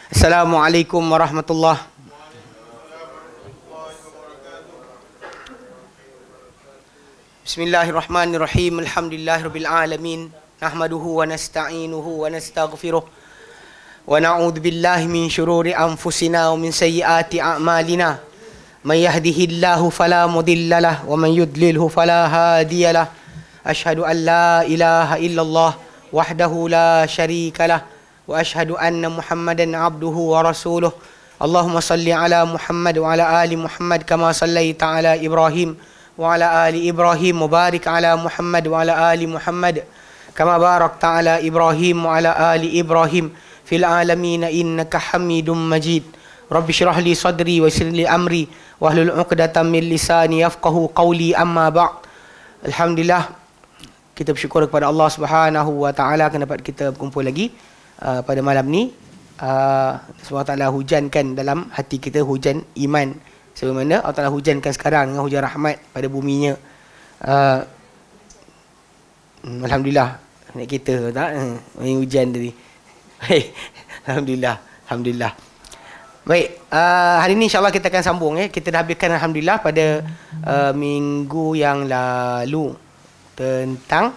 Assalamualaikum warahmatullahi. Bismillahirrahmanirrahim. Alhamdulillahirabbil alamin. Nahmaduhu wa nasta'inuhu wa nastaghfiruh. Wa na'udzu billahi min syururi anfusina wa min sayyiati a'malina. May yahdihillahu fala mudhillalah wa man yudlilhu fala hadiyalah. Asyhadu an la ilaha illallah wahdahu la syarikalah wa asyhadu anna Muhammadan abduhu wa rasuluh. Allahumma salli ala Muhammad wa ala ali Muhammad kama sallaita ala Ibrahim wa ala ali Ibrahim wa barik ala Muhammad wa ala ali Muhammad kama barakta ala Ibrahim wa ala ali Ibrahim fil alamin innaka Hamidum Majid. Rabbi shrah li sadri wa yassir li amri wahlul 'uqdatam min lisani yafqahu qawli, amma ba'd. Alhamdulillah, kita bersyukur kepada Allah Subhanahu wa taala kerana dapat kita berkumpul lagi pada malam ni. Semoga Allah hujankan dalam hati kita hujan iman, sebagaimana Allah Taala hujankan sekarang dengan hujan rahmat pada buminya. Alhamdulillah, nak kita tak main hujan tadi. Alhamdulillah, alhamdulillah. Baik, hari ini insya-Allah kita akan sambung. Kita dah habiskan alhamdulillah pada minggu yang lalu tentang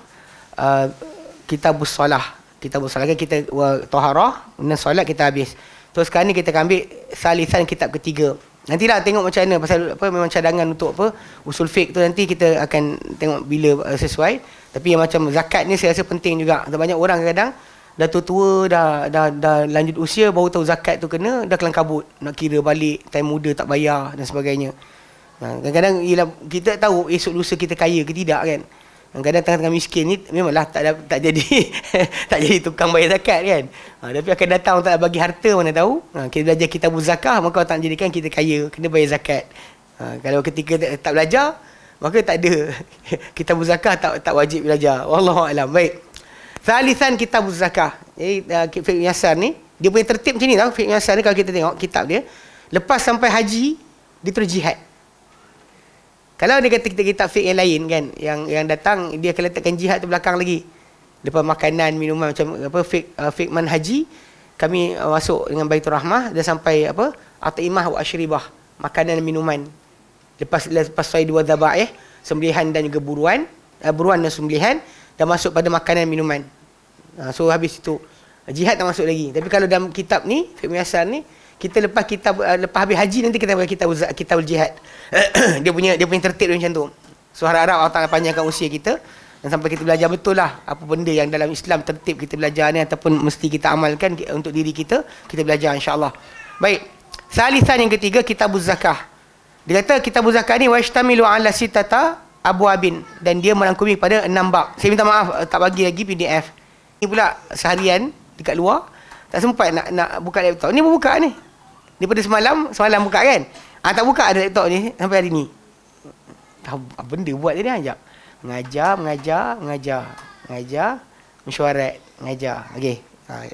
kitabus solah. Kita bersolat kan, kita taharah dan solat kita habis. Terus sekarang ni kita akan ambil salisan kitab ketiga. Nantilah tengok macam mana, pasal apa memang cadangan untuk apa usul fiqh tu, nanti kita akan tengok bila sesuai. Tapi yang macam zakat ni saya rasa penting juga. Banyak orang kadang dah tua-tua, dah lanjut usia baru tahu zakat tu kena, dah kelang kabut nak kira balik, time muda tak bayar dan sebagainya. Kadang-kadang kita tahu esok lusa kita kaya ke tidak kan. Kadang tengah-tengah miskin ni memanglah tak jadi tak jadi tukang bayar zakat kan. Tapi akan datang orang tak bagi harta, mana tahu. Kita belajar kitabuz zakah, maka Allah tak jadikan kita kaya, kena bayar zakat. Kalau ketika tak belajar, maka tak ada kitabuz zakah, tak wajib belajar. Wallahu a'lam. Baik. Salisan kitabuz zakah. Jadi fiqh yasar ni dia punya tertib macam ni tau. Fiqh yasar ni kalau kita tengok kitab dia, lepas sampai haji dia terus jihad. Kalau dia kata kita kitab fiqh yang lain kan, yang datang dia akan letakkan jihad tu belakang lagi. Lepas makanan, minuman, macam apa fiqh manhaji, kami masuk dengan Baitur Rahmah dah sampai apa? At'imah wa asyribah, makanan dan minuman. Lepas sayd wa dhabaih, sembelihan dan juga buruan dan sembelihan, dah masuk pada makanan dan minuman. So habis itu jihad tak masuk lagi. Tapi kalau dalam kitab ni, fiqh yasar ni, kita lepas habis haji nanti kita pakai kitabul jihad. dia punya tertib macam tu. So harap-harap Allah Taala panjangkan usia kita dan sampai kita belajar betul lah apa benda yang dalam Islam tertib kita belajar ni ataupun mesti kita amalkan untuk diri kita belajar insya-Allah. Baik. Salisan yang ketiga, kitabuz zakah. Dia kata kitabuz zakah ni washtamilu ala sittata abwabin, dan dia merangkumi pada 6 bab. Saya minta maaf tak bagi lagi PDF. Ni pula seharian dekat luar tak sempat nak buka laptop. Ni buka ni. Daripada semalam buka kan? Tak buka ada laptop ni sampai hari ni. Apa benda buat dia ajak. Mengajar, mesyuarat, mengajar. Okey.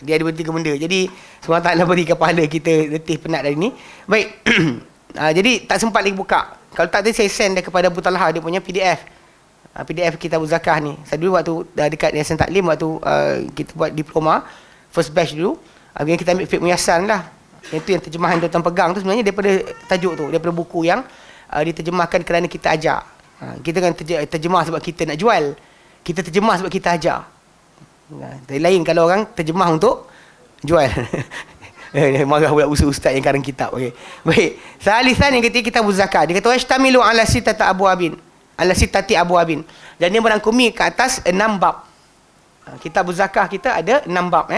Dia ada 3 benda. Jadi semua taklah beri kepala kita letih penat dari ni. Baik. Jadi tak sempat lagi buka. Kalau tak tadi saya send dia kepada Abu Talha dia punya PDF. PDF kitabuz zakah ni. Saya dulu waktu dekat Yayasan Taklim, waktu kita buat diploma first batch dulu, akhirnya kita ambil fiqh muyassar lah. Itu yang terjemahan tuan pegang tu sebenarnya daripada tajuk tu, daripada buku yang diterjemahkan kerana kita ajar. Kita kan terjemah sebab kita nak jual, kita terjemah sebab kita ajar. Lain kalau orang terjemah untuk jual. Marah pula ustaz yang karang kitab. Okey. Baik. Salisan yang ketiga, kitabuz zakah. Dia kata washtamilu ala sittati abwabin. Dan dia merangkumi ke atas 6 bab. Kitabuz zakah kita ada 6 bab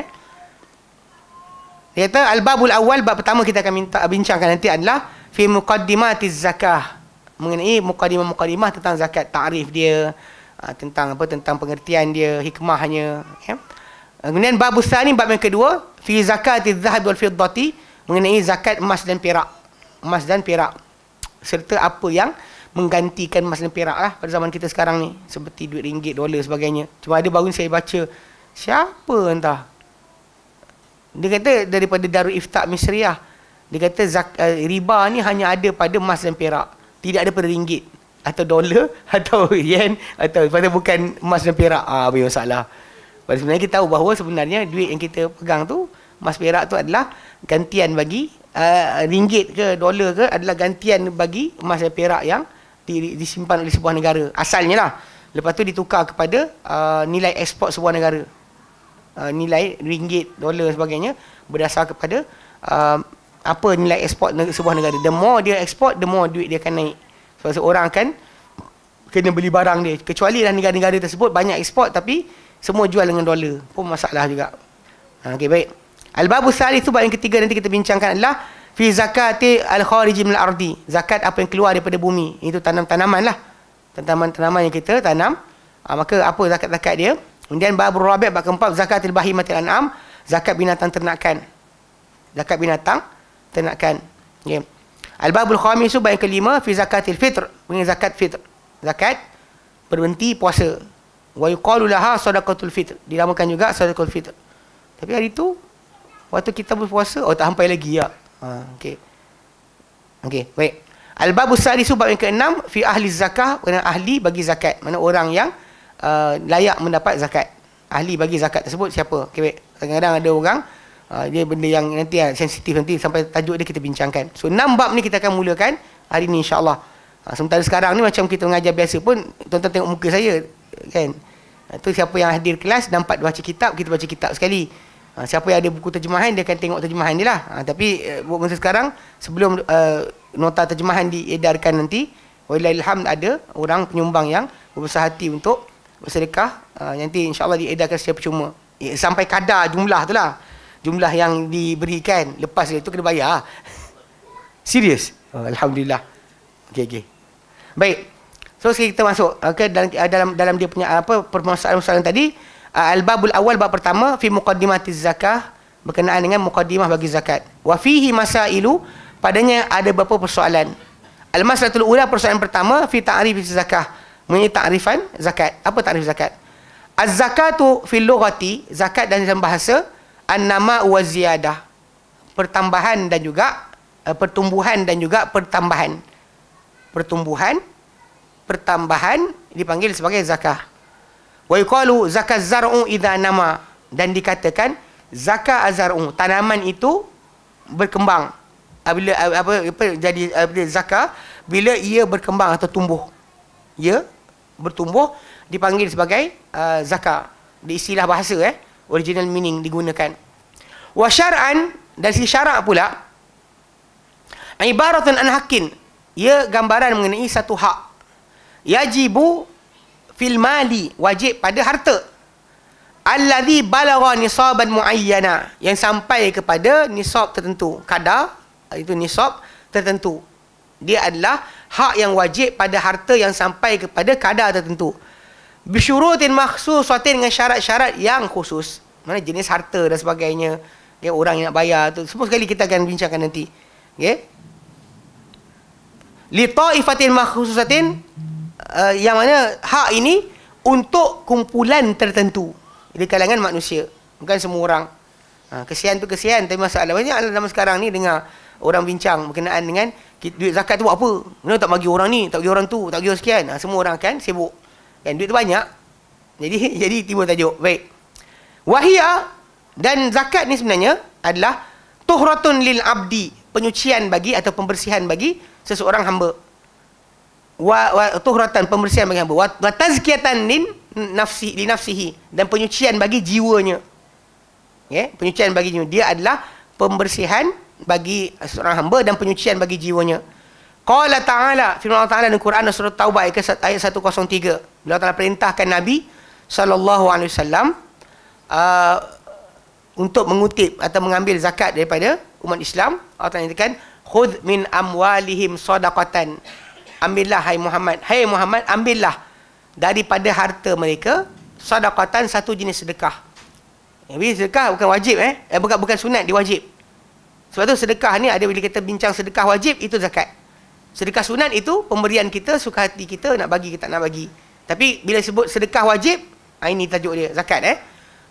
Dia kata al-babul awal, bab pertama kita akan bincangkan nanti adalah fi muqaddimatiz zakah, mengenai mukadimah tentang zakat, takrif dia, tentang pengertian dia, hikmahnya, ya. Kemudian bab tsani, bab yang kedua, fi zakatiz zahab wal fiddati, mengenai zakat emas dan perak, serta apa yang menggantikan emas dan perak lah pada zaman kita sekarang ni, seperti duit ringgit, dolar sebagainya. Cuma ada baru ni saya baca, siapa entah, dia kata daripada Darul Ifta Misriah, dia kata riba ni hanya ada pada emas dan perak, tidak ada pada ringgit atau dolar atau yen, atau pada bukan emas dan perak. Apa masalah? Pada sebenarnya kita tahu bahawa sebenarnya duit yang kita pegang tu Emas perak tu adalah gantian bagi ringgit ke dolar ke, adalah gantian bagi emas dan perak yang disimpan oleh sebuah negara asalnya lah. Lepas tu ditukar kepada nilai ekspor sebuah negara, nilai ringgit, dolar sebagainya, berdasar kepada apa nilai ekspor sebuah negara. The more dia ekspor, the more duit dia akan naik. Sebab seorang akan kena beli barang dia. Kecuali lah negara-negara tersebut banyak ekspor tapi semua jual dengan dolar, pun masalah juga. Okey, baik. Al-babu tsalits tu bab yang ketiga nanti kita bincangkan adalah fi zakati al-khariji min al-ardi. Zakat apa yang keluar daripada bumi. Itu tanam-tanaman lah. Tanaman-tanaman yang kita tanam. Maka apa zakat-zakat dia? Kemudian babur rabi' bab keempat zakatil bahimatil an'am, zakat binatang ternakan. Zakat binatang ternakan. Okey. Al-babul khamis tu bab yang kelima fi zakatil fitr. Ini zakat fitr. Zakat berhenti puasa. Wa yuqalu laha sadaqatul fitr. Dinamakan juga sadaqatul fitr. Tapi hari tu waktu kita berpuasa, tak sampai lagi ya. Okey. Okey, baik. Al-babus sadis bab yang keenam fi ahli zakah, mana ahli bagi zakat, mana orang yang layak mendapat zakat. Ahli bagi zakat tersebut siapa? Okey, baik. Kadang-kadang ada orang dia benda yang nanti sensitif, nanti sampai tajuk dia kita bincangkan. So 6 bab ni kita akan mulakan hari ni insya-Allah. Sementara sekarang ni macam kita mengajar biasa pun, tuan-tuan tengok muka saya kan. Itu siapa yang hadir kelas dapat baca kitab, kita baca kitab sekali. Siapa yang ada buku terjemahan, dia akan tengok terjemahan dia lah. Tapi buat masa sekarang, sebelum nota terjemahan diedarkan nanti, walillahilhamd ada orang penyumbang yang berbesar hati untuk bersedekah. Nanti insyaAllah diedarkan secara percuma. Sampai kadar jumlah tu lah. Jumlah yang diberikan. Lepas itu kena bayar. Serius? Alhamdulillah. Okey. Baik. So sekarang kita masuk dalam dia punya permasalahan tadi. Al-babul awal, bab pertama fi muqaddimatiz zakah, berkenaan dengan muqaddimah bagi zakat. Wa fihi masailu, padanya ada beberapa persoalan. Al-masalatul ula, persoalan pertama fi ta'rif zakah, mengenai ta'rifan zakat. Apa ta'rif zakat? Az-zakatu fil lughati, zakat dalam bahasa, an-nama wa ziyadah, pertambahan dan juga pertumbuhan dan juga pertambahan. Pertambahan dipanggil sebagai zakah. Wa yuqalu zakat zar'u idza nama, dan dikatakan zakat az-zar'u, tanaman itu berkembang. Bila jadi zakah bila ia berkembang atau tumbuh. Ia bertumbuh dipanggil sebagai zakah. Di istilah bahasa original meaning digunakan. Wa syar'an, dari sisi syarak pula, ibaratun an haqqin, ia gambaran mengenai satu hak. Yajibu fil mali, wajib pada harta. Alladhi balagha nisaban muayyana, yang sampai kepada nisab tertentu, kadar itu nisab tertentu. Dia adalah hak yang wajib pada harta yang sampai kepada kadar tertentu. Bisyurutin makhsusatin, dengan syarat-syarat yang khusus. Mana jenis harta dan sebagainya, orang yang nak bayar tu semua sekali kita akan bincangkan nanti. Okey. Li ta'ifatin makhsusatin, yang mana hak ini untuk kumpulan tertentu di kalangan manusia, bukan semua orang. Kesian tu kesian, tapi masalah banyak zaman sekarang ni dengar orang bincang berkenaan dengan duit zakat tu buat apa? Kenapa tak bagi orang ni, tak bagi orang tu, tak bagi orang sekian? Semua orang akan sibuk. Kan duit tu banyak. Jadi timbul tajuk. Baik. Wahia, dan zakat ni sebenarnya adalah tuhratun lil abdi, penyucian bagi atau pembersihan bagi seseorang hamba. Wa tuhratan, pembersihan bagi hamba. Wa tazkiyatan li nafsihi, dan penyucian bagi jiwanya. Penyucian bagi jiwa. Dia adalah pembersihan bagi seorang hamba dan penyucian bagi jiwanya. Qala ta'ala, firman Allah Ta'ala dalam Quran surah Taubah ayat 103. Beliau Ta'ala perintahkan Nabi SAW untuk mengutip atau mengambil zakat daripada umat Islam. Allah Ta'ala nyatakan, khudh min amwalihim sadaqatan, ambillah hai Muhammad, ambillah daripada harta mereka sadaqatan, satu jenis sedekah. Jadi sedekah bukan wajib bukan sunat, dia wajib. Sebab tu sedekah ni ada, bila kita bincang sedekah wajib, itu zakat. Sedekah sunat itu pemberian kita, suka hati kita nak bagi kita nak bagi. Tapi bila sebut sedekah wajib, ini tajuk dia, zakat.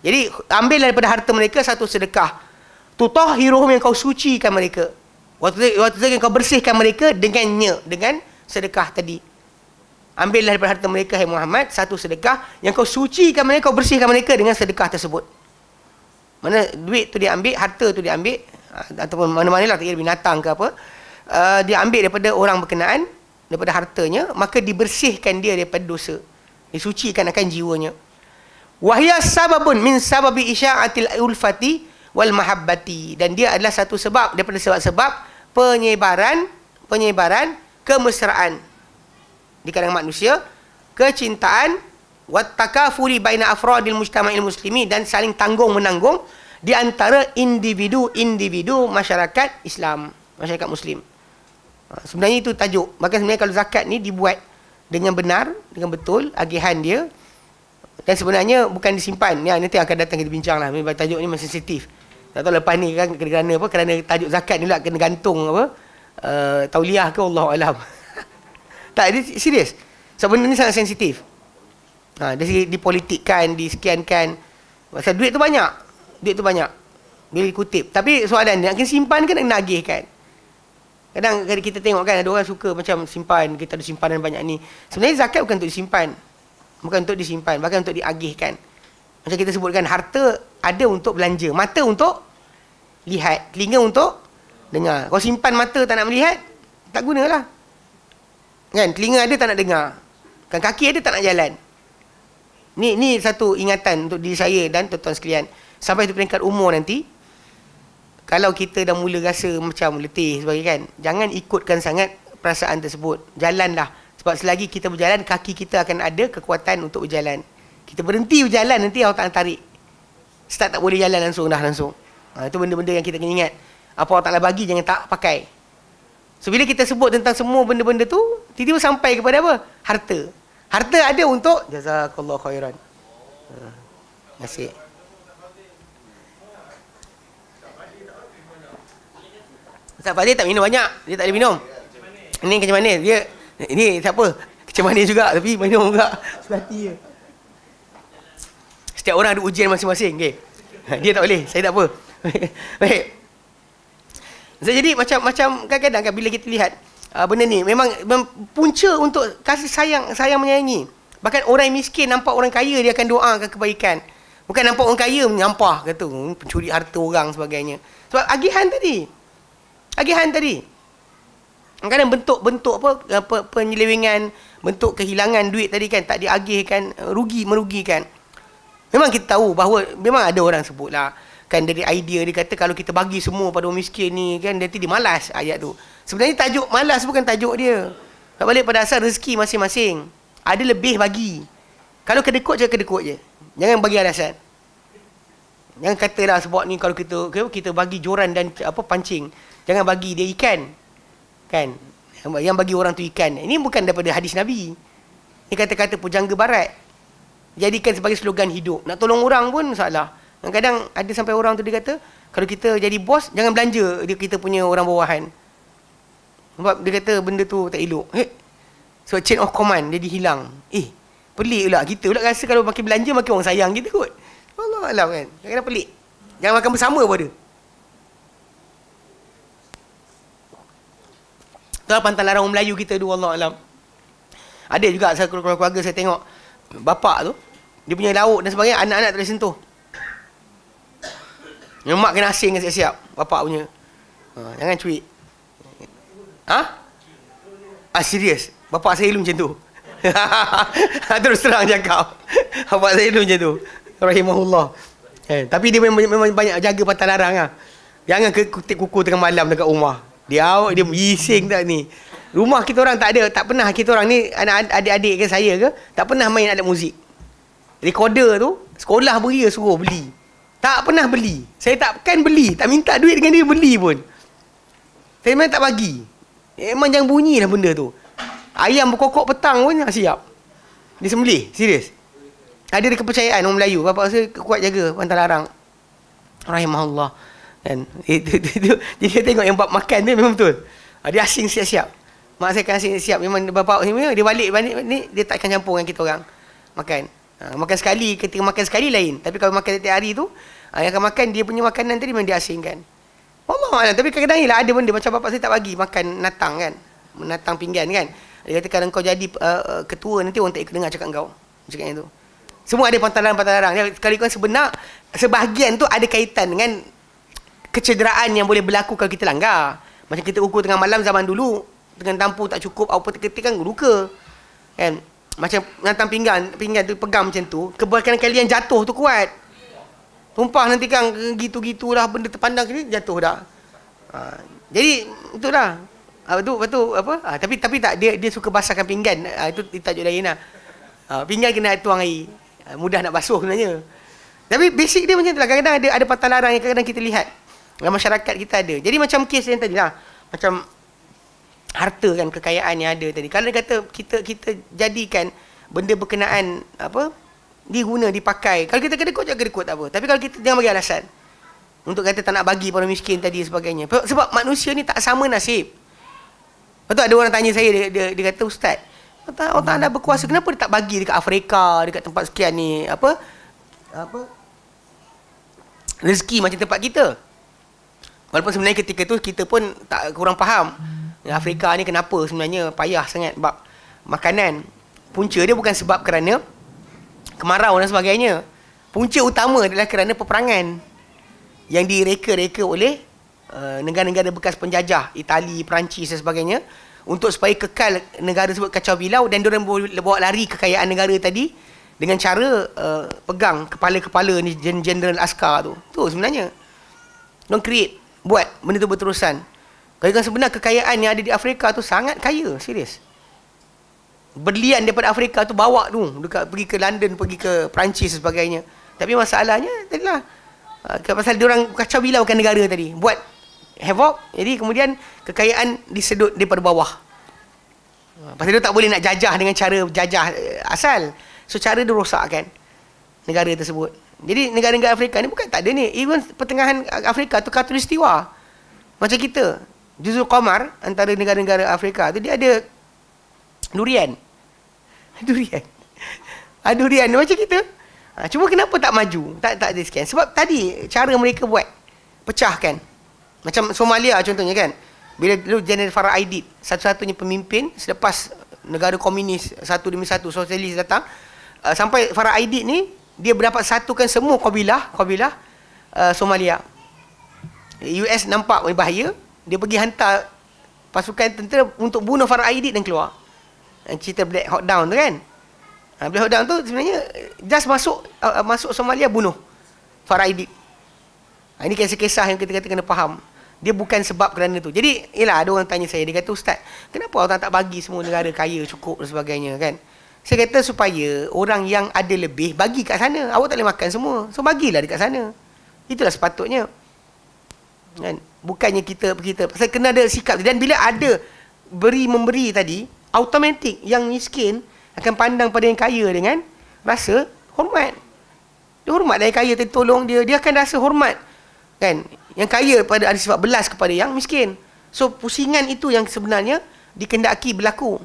Jadi ambil daripada harta mereka satu sedekah. Tutahhiruhum, yang kau sucikan mereka. Waktu yang kau bersihkan mereka dengan sedekah tadi. Ambil daripada harta mereka, hai Muhammad, satu sedekah yang kau sucikan mereka, kau bersihkan mereka dengan sedekah tersebut. Mana duit tu dia ambil, harta tu dia ambil, ataupun mana-mana lah, tak kira binatang ke apa, dia ambil daripada orang berkenaan, daripada hartanya, maka dibersihkan dia daripada dosa, disucikan akan jiwanya. Wahya sababun min sababi isya'atil ulfati wal mahabbati, dan dia adalah satu sebab daripada sebab-sebab penyebaran kemesraan di kalangan manusia, kecintaan, wat takafuri baina afradil mujtama'il muslimi, dan saling tanggung menanggung di antara individu-individu masyarakat Islam, masyarakat muslim. Sebenarnya itu tajuk. Maka sebenarnya kalau zakat ni dibuat dengan benar, dengan betul agihan dia, dan sebenarnya bukan disimpan. Ya, nanti akan datang kita bincang lah. Tajuk ni masih sensitif. Tak tahu lepas ni kan kerana apa? Kerana tajuk zakat ni lah kena gantung apa? Tauliah ke, Allah alam. Tak, dia serius. Sebab benda ni sangat sensitif. Dia dipolitikkan, disekiankan. Pasal duit tu banyak. Duit tu banyak. Bila dikutip. Tapi soalan dia, nak kena simpan ke nak agihkan? Kadang kita tengok kan, ada orang suka macam simpan, kita ada simpanan banyak ni. Sebenarnya zakat bukan untuk disimpan. Bukan untuk disimpan, bahkan untuk diagihkan. Macam kita sebutkan, harta ada untuk belanja. Mata untuk lihat. Telinga untuk dengar. Kalau simpan mata tak nak melihat, tak gunalah. Kan? Telinga ada tak nak dengar. Kan kaki ada tak nak jalan. Ni satu ingatan untuk diri saya dan tuan-tuan sekalian. Sampai di peringkat umur nanti, kalau kita dah mula rasa macam letih sebagai kan, jangan ikutkan sangat perasaan tersebut. Jalanlah. Sebab selagi kita berjalan, kaki kita akan ada kekuatan untuk berjalan. Kita berhenti berjalan, nanti Allah Ta'ala tarik. Start tak boleh jalan langsung, dah langsung. Itu benda-benda yang kita kena ingat. Apa Allah Ta'ala bagi, jangan tak pakai. So, bila kita sebut tentang semua benda-benda tu, tiba-tiba sampai kepada apa? Harta. Harta ada untuk jazakallahu khairan. Terima kasih. Ustaz Fadil tak minum banyak. Dia tak boleh minum. Ini macam mana? Dia ini siapa? Macam mana juga, tapi minum juga. Selati je. Setiap orang ada ujian masing-masing. Okay. Dia tak boleh. Saya tak apa. Baik. Jadi macam kadang-kadang kan bila kita lihat benda ni memang punca untuk kasih sayang menyayangi. Bahkan orang yang miskin nampak orang kaya, dia akan doakan kebaikan. Bukan nampak orang kaya menyampah kata pencuri harta orang sebagainya. Sebab agihan tadi. Kadang bentuk-bentuk penyelewengan, bentuk kehilangan duit tadi kan, tak diagihkan, merugikan. Memang kita tahu bahawa memang ada orang sebutlah kan, dari idea dia kata kalau kita bagi semua pada orang miskin ni kan, nanti dia malas ayat tu. Sebenarnya tajuk malas bukan tajuk dia. Tak balik pada asal rezeki masing-masing. Ada lebih bagi. Kalau kedekut je, kedekut je. Jangan bagi alasan. Jangan katalah sebab ni kalau kita bagi joran dan pancing. Jangan bagi dia ikan. Kan? Yang bagi orang tu ikan. Ini bukan daripada hadis Nabi. Ini kata-kata pujangga barat. Jadikan sebagai slogan hidup. Nak tolong orang pun salah. Kadang-kadang ada sampai orang tu dia kata, kalau kita jadi bos, jangan belanja kita punya orang bawahan. Sebab dia kata benda tu tak elok. So chain of command jadi hilang. Pelik pula. Kita pula rasa kalau makin belanja makin orang sayang kita kot. Allah alam kan. Kadang-kadang pelik. Jangan makan bersama pun ada. Itulah pantang larang orang Melayu kita dulu, Allah alam. Ada juga saya keluarga saya tengok bapak tu, dia punya lauk dan sebagainya, anak-anak tak boleh sentuh. Yang mak kena asing siap-siap bapak punya. Jangan cuit. Serius. Bapak saya dulu macam tu. Terus terang cakap. Bapak saya dulu macam tu. Rahimahullah. Tapi dia memang banyak jaga pantang larang lah. Jangan kutip kuku tengah malam dekat rumah. Dia bising tak ni. Rumah kita orang tak ada, tak pernah kita orang ni, anak adik-adik ke saya ke, tak pernah main alat muzik. Recorder tu, sekolah beria suruh beli. Tak pernah beli. Saya takkan beli, tak minta duit dengan dia beli pun. Saya memang tak bagi. Memang jangan bunyi lah benda tu. Ayam berkokok petang pun siap. Dia sembelih, serius. Ada kepercayaan orang Melayu. Bapak saya kuat jaga pantang larang. Rahimahullah. Kan? Jadi saya tengok yang bab makan tu memang betul. Dia asing siap-siap. Mak saya kan asing siap. Memang bapak saya dia balik ni dia takkan campur dengan kita orang makan. Makan sekali, ketika makan sekali lain. Tapi kalau makan setiap hari tu, yang akan makan dia punya makanan tadi memang dia asingkan. Allah, tapi kadang-kadang ni lah ada benda macam bapak saya tak bagi makan natang kan. Natang pinggan kan. Dia kata kalau kau jadi ketua nanti orang tak ikut dengar cakap kau. Cakap yang tu. Semua ada pantang larang. Kalau ikut sebenar, sebahagian tu ada kaitan dengan kecederaan yang boleh berlaku kalau kita langgar. Macam kita ukur tengah malam zaman dulu, dengan tampu tak cukup, apa ketik kan luka. Kan? Macam nantang pinggan tu pegang macam tu, kebaikan kalian jatuh tu kuat. Tumpah nanti kan gitu-gitulah, benda terpandang ni jatuh dah. Jadi itulah. Betul apa? Tapi tak dia suka basahkan pinggan. Itu tajuk lain lah. Pinggan kena tuang air. Mudah nak basuh sebenarnya. Tapi basic dia macam tu lah. Kadang-kadang ada pantang larang yang kadang-kadang kita lihat. Dalam masyarakat kita ada. Jadi macam kes yang tadi lah. Macam harta kan, kekayaan yang ada tadi. Kalau dia kata kita jadikan benda berkenaan apa, diguna, dipakai. Kalau kita kedekut, jangan kedekut tak apa. Tapi kalau kita jangan bagi alasan untuk kata tak nak bagi pada miskin tadi sebagainya. Sebab manusia ni tak sama nasib. Betul, ada orang tanya saya, dia kata, Ustaz, orang anda berkuasa, kenapa dia tak bagi dekat Afrika, dekat tempat sekian ni, apa rezeki macam tempat kita. Walaupun sebenarnya ketika tu kita pun tak kurang faham. Afrika ni kenapa sebenarnya payah sangat bab makanan. Punca dia bukan sebab kerana kemarau dan sebagainya. Punca utama adalah kerana peperangan yang direka-reka oleh negara-negara bekas penjajah, Itali, Perancis dan sebagainya, untuk supaya kekal negara tersebut kacau bilau, dan diorang bawa lari kekayaan negara tadi dengan cara pegang kepala-kepala ni general askar tu. Tu sebenarnya diorang create, buat benda tu berterusan. Kalau sebenarnya kekayaan yang ada di Afrika tu sangat kaya, serius. Berlian daripada Afrika tu bawa tu pergi ke London, pergi ke Perancis dan sebagainya. Tapi masalahnya tadilah pasal diorang kacau bilaukan negara tadi, buat havoc. Jadi kemudian kekayaan disedut daripada bawah. Pasal dia tak boleh nak jajah dengan cara jajah asal. So cara dia rosakkan negara tersebut. Jadi negara-negara Afrika ni bukan tak ada ni. Even pertengahan Afrika tu khatulistiwa. Macam kita, Juzul Qamar, antara negara-negara Afrika tu dia ada durian. Durian macam kita. Cuma kenapa tak maju? Tak ada sekian. Sebab tadi cara mereka buat, pecahkan. Macam Somalia contohnya kan. Bila dulu General Farah Aidid, satu-satunya pemimpin selepas negara komunis satu demi satu sosialis datang, sampai Farah Aidid ni dia berdapat satukan semua kabilah Somalia. US nampak bahaya, dia pergi hantar pasukan tentera untuk bunuh Farah Aidid dan keluar. Cerita Black Hawk Down tu kan. Black Hawk Down tu sebenarnya just masuk Somalia, bunuh Farah Aidid. Ini kisah-kisah yang kita kata kena faham. Dia bukan sebab kerana tu. Jadi, yelah, ada orang tanya saya, dia kata, Ustaz, kenapa orang tak bagi semua negara kaya cukup dan sebagainya kan? Saya kata supaya orang yang ada lebih bagi kat sana. Awak tak boleh makan semua. So bagilah dekat sana. Itulah sepatutnya. Kan? Bukannya kita pasal kena ada sikap. Dan bila ada memberi tadi, automatik yang miskin akan pandang pada yang kaya dengan rasa hormat. Dia hormat yang kaya tadi tolong dia akan rasa hormat. Kan? Yang kaya ada sifat belas kepada yang miskin. So pusingan itu yang sebenarnya dikendaki berlaku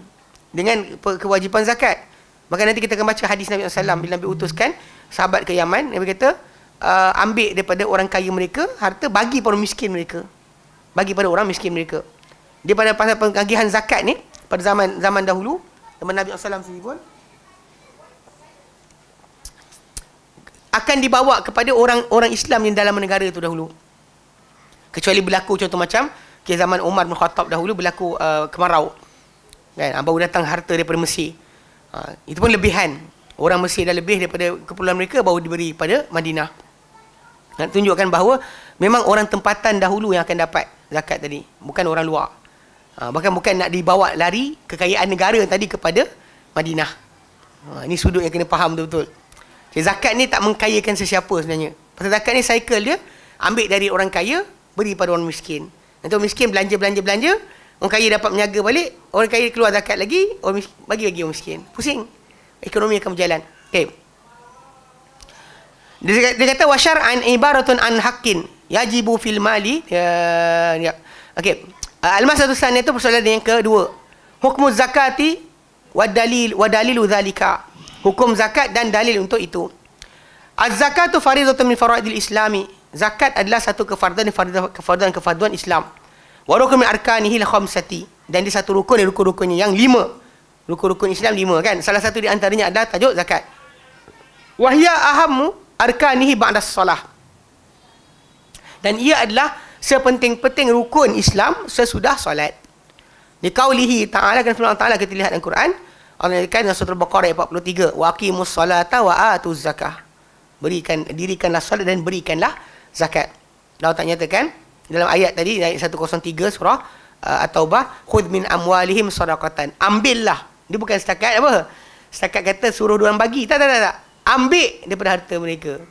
dengan kewajipan zakat. Maka nanti kita akan baca hadis Nabi SAW bila Nabi utuskan sahabat ke Yaman. Nabi kata, ambil daripada orang kaya mereka harta, bagi pada miskin mereka. Bagi pada orang miskin mereka. Dia pada pasal pengagihan zakat ni, pada zaman dahulu, zaman Nabi SAW sendiri pun, akan dibawa kepada orang Islam yang dalam negara itu dahulu. Kecuali berlaku contoh macam ke zaman Umar bin Khattab dahulu berlaku kemarau. Kan? Baru datang harta daripada Mesir. Itu pun lebihan. Orang Mesir dah lebih daripada keperluan mereka, baru diberi pada Madinah. Nak tunjukkan bahawa memang orang tempatan dahulu yang akan dapat zakat tadi, bukan orang luar. Bahkan bukan nak dibawa lari kekayaan negara tadi kepada Madinah. Ini sudut yang kena faham betul-betul. Jadi, zakat ni tak mengkayakan sesiapa sebenarnya. Pasal zakat ni cycle dia, ambil dari orang kaya, beri pada orang miskin. Nanti orang miskin belanja, orang kaya dapat menjaga balik, orang kaya keluar zakat lagi, orang miskin, bagi orang miskin. Pusing. Ekonomi akan berjalan. Okay. Dia kata wa syar'an ibaratun an haqqin yajibu fil mali. Okey. Al-masalah tsaniyah itu persoalan yang kedua. Hukmu zakati wa dalilu zalika. Hukum zakat dan dalil untuk itu. Az-zakatu fardhatun min faraidil islami. Zakat adalah satu kefarduan Islam. Wa rukun min arkanihi al-khamsati. Dan dia satu rukun dari rukun-rukunnya yang 5. Rukun-rukun Islam 5 kan. Salah satu di antaranya adalah tajuk zakat. Wahya ahammu arkanihi ba'da salah. Dan ia adalah sepenting-penting rukun Islam sesudah solat. Di qaulihi ta'ala, kan firman Allah Ta'ala kita lihat dalam Quran, Allah nyatakan dalam surah Al-Baqarah ayat 43, wa aqimus salata wa atuz zakah. Dirikanlah solat dan berikanlah zakat. Allah Ta'ala nyatakan dalam ayat tadi, ayat 103 surah At-Taubah, khudh min amwalihim sadaqatan. Ambillah. Dia bukan setakat apa? Setakat kata suruh diorang bagi. Tak. Ambil daripada harta mereka.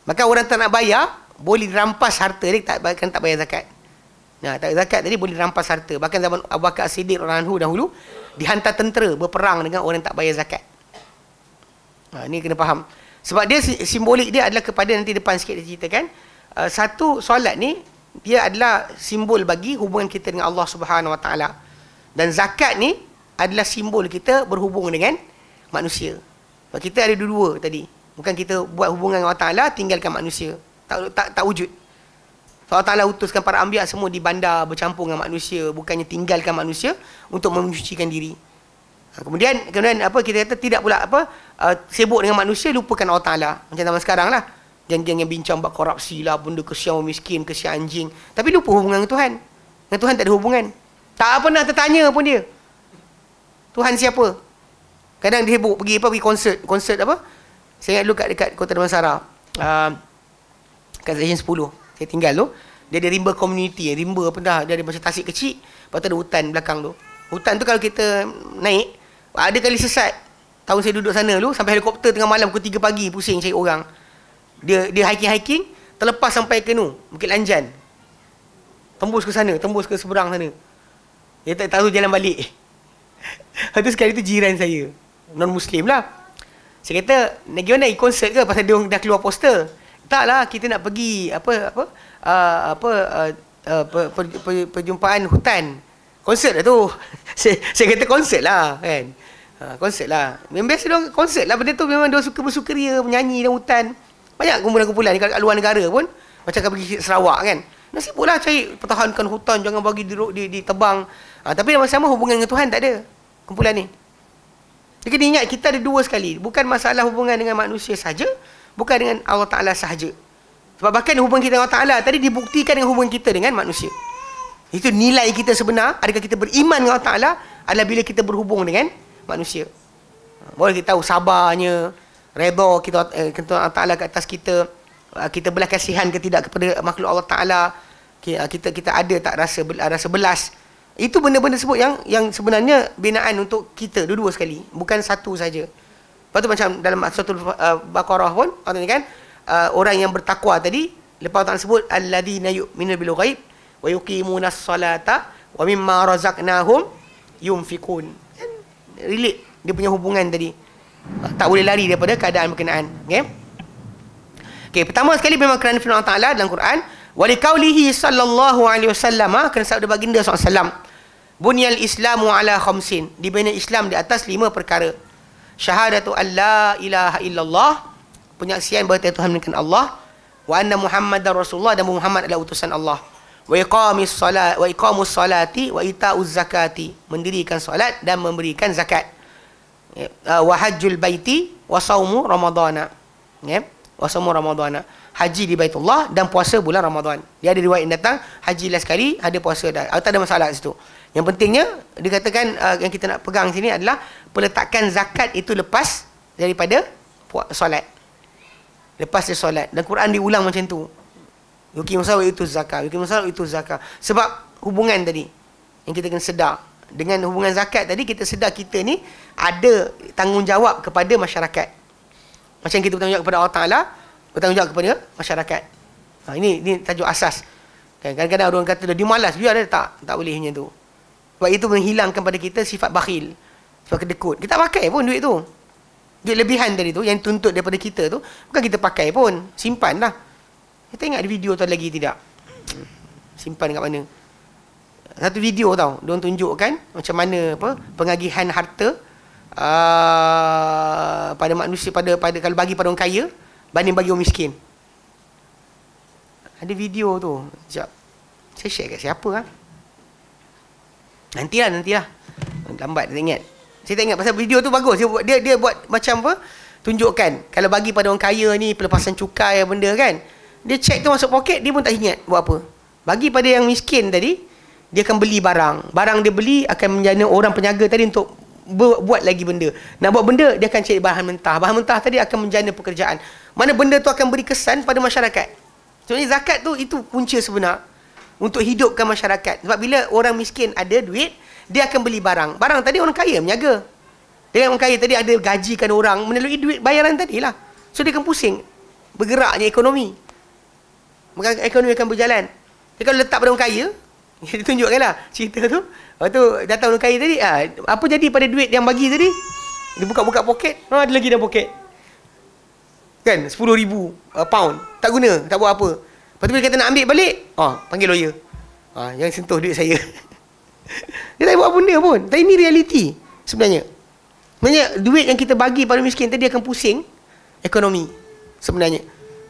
Maka orang tak nak bayar, boleh dirampas harta dia, tak bayar zakat. Nah, tak zakat tadi boleh dirampas harta. Bahkan zaman Abu Bakar Siddiq radhiyallahu anhu dahulu dihantar tentera berperang dengan orang yang tak bayar zakat. Ini kena faham. Sebab dia simbolik dia adalah kepada, nanti depan sikit dia ceritakan, satu solat ni dia adalah simbol bagi hubungan kita dengan Allah Subhanahu Wa Taala. Dan zakat ni adalah simbol kita berhubung dengan manusia. Sebab kita ada dua-dua tadi. Bukan kita buat hubungan dengan Allah Taala tinggalkan manusia. Tak wujud. So, Allah Ta'ala utuskan para anbiya semua di bandar bercampur dengan manusia, bukannya tinggalkan manusia untuk mensucikan diri. Kemudian apa kita kata tidak pula sibuk dengan manusia, lupakan Allah Ta'ala. Macam zaman sekarang lah, geng-geng yang bincang bab korupsi lah, benda kesian orang miskin, kesian anjing, tapi lupa hubungan dengan Tuhan. Dengan Tuhan tak ada hubungan. Tak pernah tertanya pun dia Tuhan siapa. Kadang dia sibuk pergi konsert apa, saya ingat dulu dekat Kota Damansara, kat Seksyen 10 saya tinggal tu, dia ada rimba community, rimba apa dah, dia ada macam tasik kecil, lepas tu ada hutan belakang tu. Hutan tu kalau kita naik, ada kali sesat. Tahun saya duduk sana dulu, sampai helikopter tengah malam pukul 3 pagi pusing cari orang. Dia hiking, terlepas sampai ke Bukit Lanjan. Tembus ke sana, tembus ke seberang sana. Dia tak tahu jalan balik. Lepas tu sekali tu jiran saya, non-Muslim lah. Saya kata, gimana konsert ke? Pasal dia dah keluar poster. Taklah, kita nak pergi perjumpaan hutan. Konsert lah tu. saya kata konsert lah kan. Konsert lah. Memang biasa dia konsert lah. Benda tu memang dia suka bersukaria, menyanyi dalam hutan. Banyak kumpulan-kumpulan kat luar negara pun. Macam kan pergi Sarawak kan. Nasiblah cari pertahankan hutan, jangan bagi ditebang. Tapi dalam sama hubungan dengan Tuhan tak ada kumpulan ni. Jadi kena ingat kita ada dua sekali. Bukan masalah hubungan dengan manusia saja, bukan dengan Allah Ta'ala sahaja. Sebab bahkan hubungan kita dengan Allah Ta'ala tadi dibuktikan dengan hubungan kita dengan manusia. Itu nilai kita sebenar. Adakah kita beriman dengan Allah Ta'ala adalah bila kita berhubung dengan manusia. Boleh kita tahu sabarnya, redha kita Allah Ta'ala ke atas kita, kita belas kasihan ke tidak kepada makhluk Allah Ta'ala, kita ada tak rasa belas. Itu benda-benda sebut yang sebenarnya binaan untuk kita dua-dua sekali, bukan satu saja. Lepas tu macam dalam surah Baqarah pun Allah kan, orang yang bertakwa tadi, lepas Allah sebut alladzina yu'minuna bil ghaib wa yuqimunas salata wa mimma razaqnahum yunfikun. Relate dia punya hubungan tadi. Tak boleh lari daripada keadaan berkenaan. Okey, pertama sekali memang kerana firman Allah Taala dalam Quran, wa liqaulihi sallallahu alaihi wasallam, kerana sabda baginda sallallahu alaihi wasallam, bunyal islamu ala khamsin, dibina Islam di atas 5 perkara. Syahadatu an la ilaha illallah, penyaksian bahawa tiada Tuhan melainkan Allah, wa anna Muhammadar Rasulullah, dan Muhammad adalah utusan Allah, wa iqamus salati wa itauz zakati, mendirikan solat dan memberikan zakat, wa hajjul baiti wa saumu ramadhana, wa saumu ramadhana, haji di Baitullah dan puasa bulan Ramadan. Dia ada riwayat yang datang haji last sekali, ada puasa dah. Tak ada masalah kat situ. Yang pentingnya dikatakan yang kita nak pegang sini adalah peletakan zakat itu lepas daripada solat. Lepas dia solat. Dan Quran diulang macam tu. Yuqimus salata itu zakat, yuqimus salata itu zakat. Sebab hubungan tadi yang kita kena sedar. Dengan hubungan zakat tadi, kita sedar kita ni ada tanggungjawab kepada masyarakat. Macam kita bertanggungjawab kepada Allah Ta'ala, bertanggungjawab kepada masyarakat. Ini tajuk asas. Kadang-kadang orang kata dia malas, biar dia tak boleh macam tu. Sebab itu menghilangkan pada kita sifat bakhil, sifat kedekut. Kita tak pakai pun duit tu. Duit lebihan tadi tu, yang tuntut daripada kita tu, bukan kita pakai pun, simpan lah. Kita ingat ada video tu lagi tidak? Simpan kat mana? Satu video tau, diorang tunjukkan macam mana pengagihan harta pada manusia, pada kalau bagi pada orang kaya banding bagi orang miskin. Ada video tu. Sekejap, saya share kat siapa lah. Nantilah lambat saya ingat. Saya tak ingat pasal video tu bagus. Dia buat macam apa, tunjukkan. Kalau bagi pada orang kaya ni pelepasan cukai benda kan, dia check tu masuk poket, dia pun tak ingat buat apa. Bagi pada yang miskin tadi, dia akan beli barang. Barang dia beli akan menjana orang penjaga tadi untuk buat lagi benda. Nak buat benda, dia akan cari bahan mentah. Bahan mentah tadi akan menjana pekerjaan. Mana benda tu akan beri kesan pada masyarakat. Sebenarnya zakat tu itu punca sebenar untuk hidupkan masyarakat. Sebab bila orang miskin ada duit, dia akan beli barang. Barang tadi orang kaya menjaga. Dengan orang kaya tadi ada gajikan orang melalui duit bayaran tadi lah. So dia akan pusing bergeraknya ekonomi. Maka ekonomi akan berjalan. Jadi kalau letak pada orang kaya, dia tunjukkan lah cerita tu. Lepas tu datang orang kaya tadi, apa jadi pada duit yang bagi tadi? Dia buka-buka poket, ada lagi dalam poket. Kan, 10,000 pound. Tak guna, tak buat apa. Lepas tu bila kata nak ambil balik, panggil lawyer. Jangan sentuh duit saya. Dia tak buat benda pun. Tapi ini realiti sebenarnya. Sebenarnya duit yang kita bagi pada miskin tadi akan pusing ekonomi sebenarnya.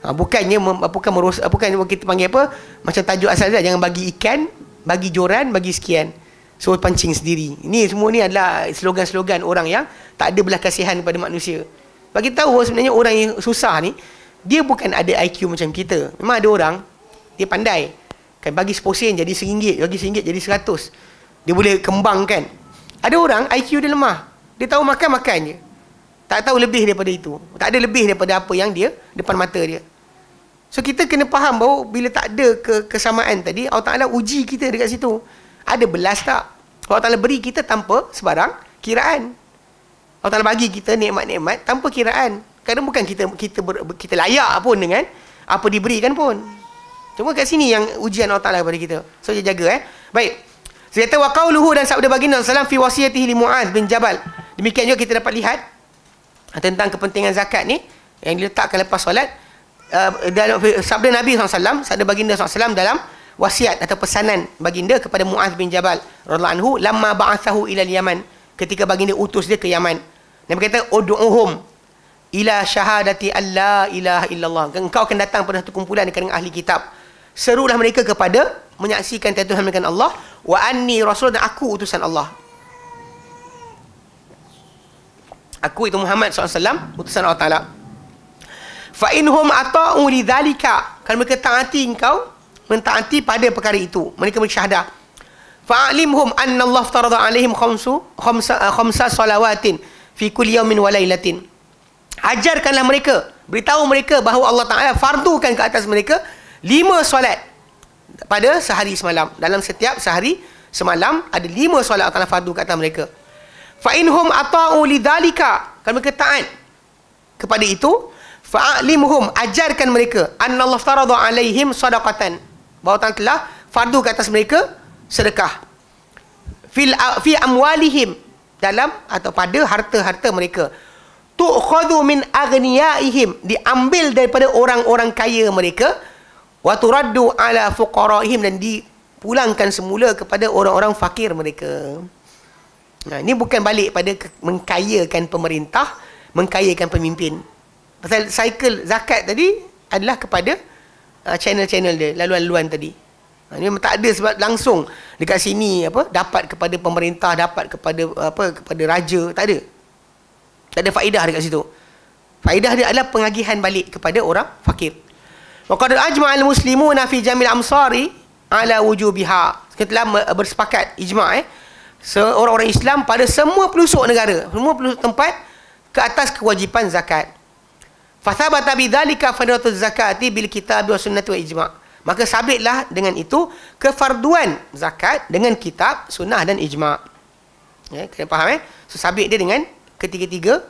Bukannya bukan kita panggil apa, macam tajuk asal dia, jangan bagi ikan, bagi joran, bagi sekian, so pancing sendiri. Ini semua ni adalah slogan-slogan orang yang tak ada belas kasihan kepada manusia. Bagi tahu sebenarnya orang yang susah ni, dia bukan ada IQ macam kita. Memang ada orang dia pandai kan, bagi 10 sen jadi RM1, bagi RM1 jadi 100. Dia boleh kembangkan. Ada orang IQ dia lemah, dia tahu makan je, tak tahu lebih daripada itu. Tak ada lebih daripada apa yang dia depan mata dia. So kita kena faham bahawa bila tak ada kesamaan tadi, Allah Ta'ala uji kita dekat situ. Ada belas tak? Allah Ta'ala beri kita tanpa sebarang kiraan. Allah Ta'ala bagi kita nikmat-nikmat tanpa kiraan. Kadang bukan kita layak pun dengan apa diberikan pun. Cuma kat sini yang ujian Allah Ta'ala kepada kita. So dia jaga Baik. Saya kata wa qauluhu, dan sabda baginda sallallahu alaihi wasallam fi wasiyatihi li Mu'adz bin Jabal. Demikian juga kita dapat lihat tentang kepentingan zakat ni yang diletakkan lepas solat. Dalam sabda Nabi SAW, sabda baginda SAW dalam wasiat atau pesanan baginda kepada Mu'adz bin Jabal radhiyallahu anhu, lamma ba'athahu ila Yaman, ketika baginda utus dia ke Yaman. Nabi kata, ud'uhum ila syahadati alla ilaha illallah. Engkau akan datang pada satu kumpulan di kalangan ahli kitab, serulah mereka kepada menyaksikan tiada Tuhan melainkan Allah, wa anni rasul, dan aku utusan Allah. Aku itu Muhammad SAW, utusan Allah Ta'ala. Fa inhum ata'u lidzalika, kalau mereka taati engkau, mentaati pada perkara itu, mereka bersyahadah. Fa'alimhum anna Allah aftarada alaihim khamsa salawatin fi kulli yawmin wa lailatin. Ajarkanlah mereka, beritahu mereka bahawa Allah Ta'ala fardukan ke atas mereka 5 solat pada sehari semalam. Dalam setiap sehari semalam ada 5 solat Allah Ta'ala fardu ke atas mereka. Fa inhum ata'u lidzalika, kalau mereka taat kepada itu, fa'alimhum, ajarkan mereka, anna Allah farada alaihim sadaqatan, bahawa Allah telah fardu ke atas mereka sedekah, fi amwalihim, dalam atau pada harta-harta mereka, tu'khadhu min aghniyaihim, diambil daripada orang-orang kaya mereka, wa turaddu ala fuqaraihim, dan dipulangkan semula kepada orang-orang fakir mereka. Ini bukan balik pada mengkayakan pemerintah, mengkayakan pemimpin. Pasal cycle zakat tadi adalah kepada channel-channel dia, laluan-laluan tadi. Ini memang tak ada sebab langsung dekat sini dapat kepada pemerintah, dapat kepada kepada raja, tak ada. Tak ada faedah dekat situ. Faedah dia adalah pengagihan balik kepada orang fakir. Wa qad ajma'al muslimuna fi jamil amsari ala wujubiha. Kita telah bersepakat ijma' orang-orang Islam pada semua pelosok negara, semua pelosok tempat, ke atas kewajipan zakat. Fathabata bidzalika fardhu zakati bil kitab wa sunnati wa ijma'. Maka sabitlah dengan itu kefarduan zakat dengan kitab, sunnah dan ijma'. Kalian faham So sabit dia dengan ketiga-tiga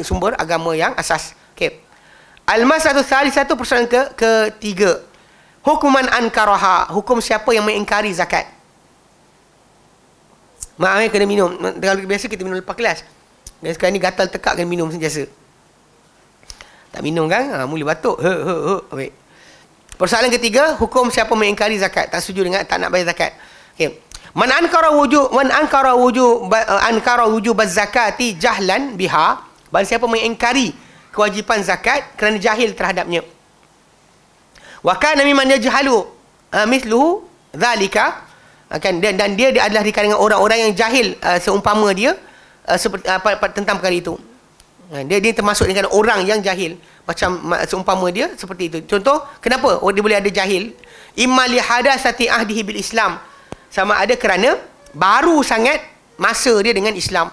sumber agama yang asas. Okey. Al-mas'alatu tsalitsatu, persoalan ketiga. Hukuman ankaraha, hukum siapa yang mengingkari zakat. Maaf kena minum. Kalau biasa kita minum lepas kelas. Dan sekarang ni gatal tekak kena minum sentiasa. Tak minum kan? Mula batuk. Baik. Persoalan ketiga, hukum siapa mengingkari zakat, tak setuju dengan tak nak bayar zakat. Okey. Man ankara wujub zakati jahlan biha, barang siapa mengingkari kewajipan zakat kerana jahil terhadapnya. Wa kana mimman yajhalu mithluhu dzalika, dan dia adalah di kalangan orang-orang yang jahil seumpama dia seperti tentang perkara itu. Dia termasuk dengan orang yang jahil. Macam seumpama dia seperti itu. Contoh, kenapa dia boleh ada jahil? Imma li hadasati ahdihi bil Islam. Sama ada kerana baru sangat masa dia dengan Islam.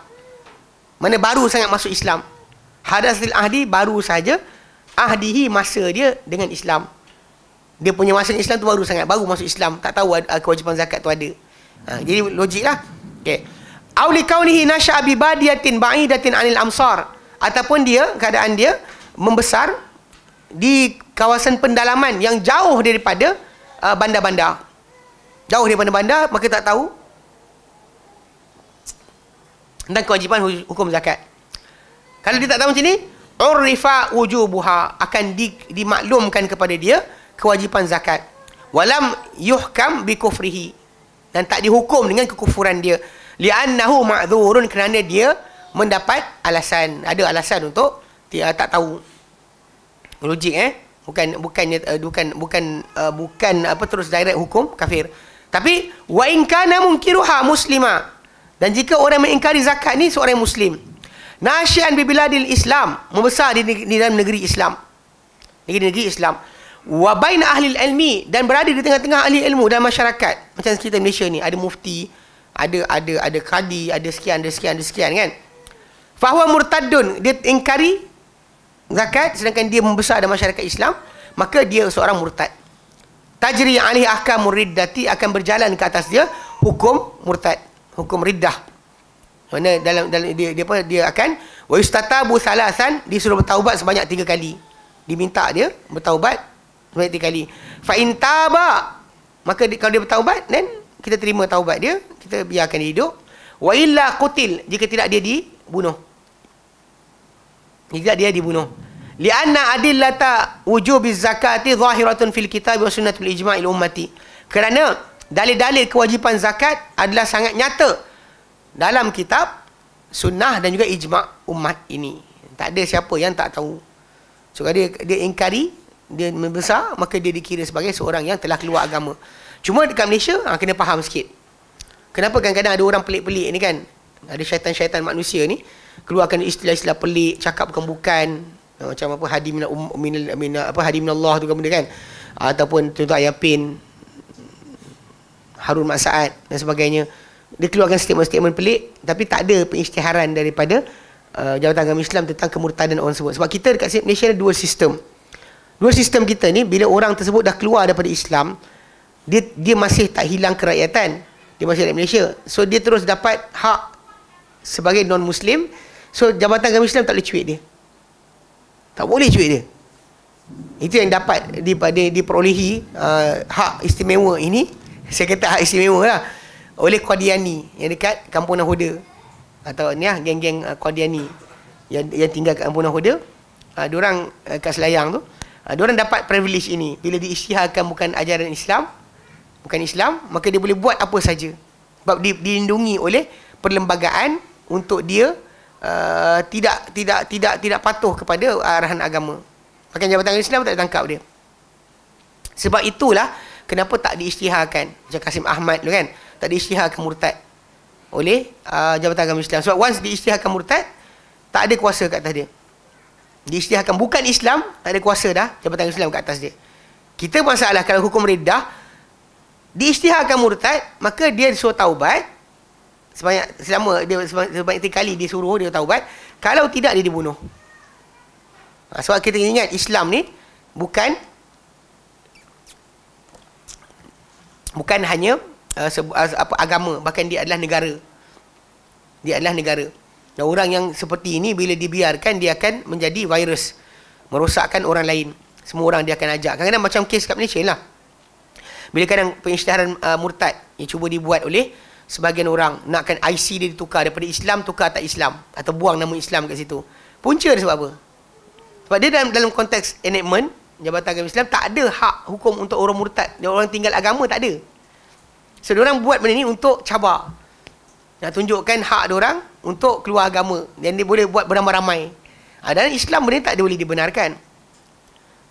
Mana baru sangat masuk Islam. Hadasatil ahdi baru saja, ahdihi masa dia dengan Islam. Dia punya masa Islam tu baru sangat, baru masuk Islam, tak tahu kewajipan zakat tu ada. Jadi logiklah. Okey. Aw li kaunihi nasha'a bi badiyatin ba'idatin 'anil amsar. Ataupun keadaan dia membesar di kawasan pendalaman yang jauh daripada bandar-bandar. Jauh daripada bandar, maka tak tahu tentang kewajipan hukum zakat. Kalau dia tak tahu macam ni, urifa wujubuha, akan dimaklumkan kepada dia kewajipan zakat. Walam yuhkam bi kufrihi, dan tak dihukum dengan kekufuran dia. Li'annahu ma'dzurun, kerana dia mendapat alasan, ada alasan untuk tak tahu. Logik bukan apa terus direct hukum kafir. Tapi wa in kana munkiruha muslima, dan jika orang mengingkari zakat ni seorang muslim, nasyian bi biladil Islam, membesar di dalam negeri Islam, negeri Islam, wa baina ahli ilmi, dan berada di tengah-tengah ahli ilmu dan masyarakat. Macam kita Malaysia ni ada mufti, ada kadi, ada sekian kan. Fahuwa murtadun, dia ingkari zakat sedangkan dia membesar dalam masyarakat Islam, maka dia seorang murtad. Tajri alaihi ahkamur riddati, akan berjalan ke atas dia hukum murtad, hukum riddah. Mana dalam dia akan wa yustatabu salasan, disuruh bertaubat sebanyak 3 kali. Diminta dia bertaubat sebanyak 3 kali. Fa in taba, maka kalau dia bertaubat, then kita terima taubat dia, kita biarkan dia hidup. Wa illa qutil, jika tidak dia dibunuh. Jika dia dibunuh. Lianna adillata wujubiz zakati zahiratun fil kitab wa sunnatul ijma'il ummati. Kerana dalil-dalil kewajipan zakat adalah sangat nyata dalam kitab, sunnah dan juga ijma' umat ini. Tak ada siapa yang tak tahu. So dia ingkari, dia membesar, maka dia dikira sebagai seorang yang telah keluar agama. Cuma dekat Malaysia kena faham sikit. Kenapa kadang-kadang ada orang pelik-pelik ni kan? Ada syaitan-syaitan manusia ni keluarkan istilah-istilah pelik, cakap bukan-bukan, macam apa hadi minallah tu benda kan, ataupun contoh Ayapin, Harun Mat Saad dan sebagainya. Dia keluarkan statement-statement pelik, tapi tak ada pengisytiharan daripada Jabatan Agama Islam tentang kemurtadan orang tersebut. Sebab kita dekat Malaysia ada dua sistem. Dua sistem kita ni, bila orang tersebut dah keluar daripada Islam, dia masih tak hilang kerakyatan, dia masih ada Malaysia, so dia terus dapat hak sebagai non-Muslim. So Jabatan Agama Islam tak boleh cuit dia, tak boleh cuit dia. Itu yang dapat diperolehi hak istimewa ini, saya kata hak istimewa lah, oleh Qadiani yang dekat Kampung Nahoda, atau ni lah geng-geng Qadiani yang tinggal kat Kampung Nahoda. Diorang kat Selayang tu, diorang dapat privilege ini. Bila diisytiharkan bukan ajaran Islam, bukan Islam, maka dia boleh buat apa saja, sebab dilindungi oleh perlembagaan untuk dia tidak patuh kepada arahan agama. Bahkan Jabatan Islam tak tangkap dia. Sebab itulah kenapa tak diisytiharkan, macam Kasim Ahmad tu kan, tak diisytiharkan murtad oleh Jabatan Agama Islam. Sebab once diisytiharkan murtad, tak ada kuasa kat atas dia. Diisytiharkan bukan Islam, tak ada kuasa dah Jabatan Islam kat atas dia. Kita masalah kalau hukum riddah, diisytiharkan murtad, maka dia disuruh taubat sebanyak 3 kali dia suruh dia taubat. Kalau tidak, dia dibunuh. Sebab kita ingat Islam ni bukan hanya agama, bahkan dia adalah negara. Dia adalah negara. Dan orang yang seperti ini bila dibiarkan, dia akan menjadi virus, merosakkan orang lain. Semua orang dia akan ajak. Kadang-kadang macam kes kat Malaysia lah, bila kadang pengisytiharan murtad yang cuba dibuat oleh sebahagian orang, nakkan IC dia ditukar daripada Islam tukar tak Islam, atau buang nama Islam kat situ. Punca dia sebab apa? Sebab dia dalam konteks enactment Jabatan Agama Islam tak ada hak hukum untuk orang murtad, orang tinggal agama, tak ada. So diorang buat benda ni untuk cabar, nak tunjukkan hak diorang untuk keluar agama, dan dia boleh buat beramai-ramai. Dalam Islam benda tak boleh dibenarkan.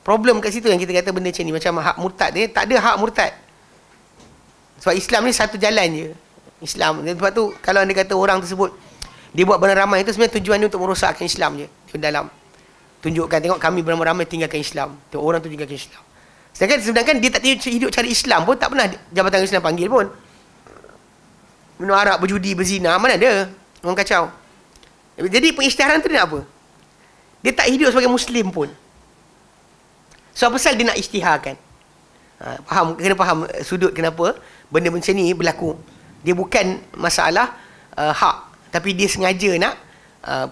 Problem kat situ yang kita kata benda macam ni, macam hak murtad ni, tak ada hak murtad. Sebab Islam ni satu jalan je. Islam. Dan sebab tu kalau anda kata orang tersebut Dia buat beramai-ramai itu sebenarnya tujuannya untuk merosakkan Islam je. Di dalam. Tunjukkan, tengok kami beramai-ramai tinggalkan Islam. Tengok orang tu tinggalkan Islam. Sedangkan dia tak hidup cari Islam pun, tak pernah Jabatan Islam panggil pun. Minum arak, berjudi, berzina, mana ada. Orang kacau. Jadi pengisytiharan tu dia nak apa? Dia tak hidup sebagai Muslim pun. So apa pasal dia nak isytiharkan? Kena faham sudut kenapa benda macam ni berlaku. Dia bukan masalah hak, tapi dia sengaja nak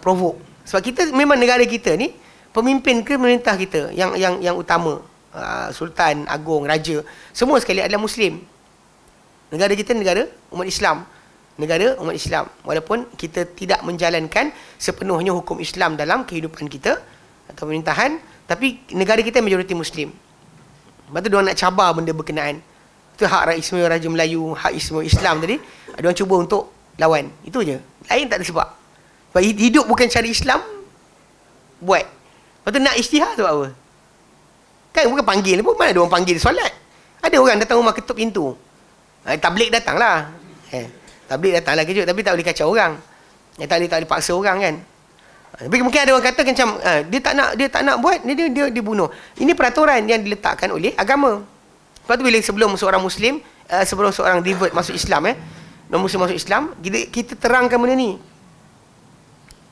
provoke. Sebab kita memang negara kita ni, pemimpin ke pemerintah kita yang utama, sultan, agung, raja, semua sekali adalah Muslim. Negara kita negara umat Islam. Negara umat Islam. Walaupun kita tidak menjalankan sepenuhnya hukum Islam dalam kehidupan kita atau pemerintahan, tapi negara kita majoriti Muslim. Lepas tu diorang nak cabar benda berkenaan. Itu hak rakyat istimewa Raja Melayu, hak istimewa Islam tadi, diorang cuba untuk lawan. Itu je. Lain tak ada sebab. Sebab hidup bukan cari Islam, buat. Lepas tu nak isytihar sebab apa? Kan bukan panggil pun, mana ada orang panggil solat. Ada orang datang rumah ketuk pintu. Tabligh datanglah. Tabligh datanglah kejut, tapi tak boleh kacau orang. Tak boleh paksa orang kan. Tapi mungkin ada orang kata macam dia tak nak buat, dia bunuh. Ini peraturan yang diletakkan oleh agama. Lepas tu bila sebelum seorang Muslim, sebelum seorang revert masuk Islam, non-Muslim masuk Islam, kita terangkan benda ni.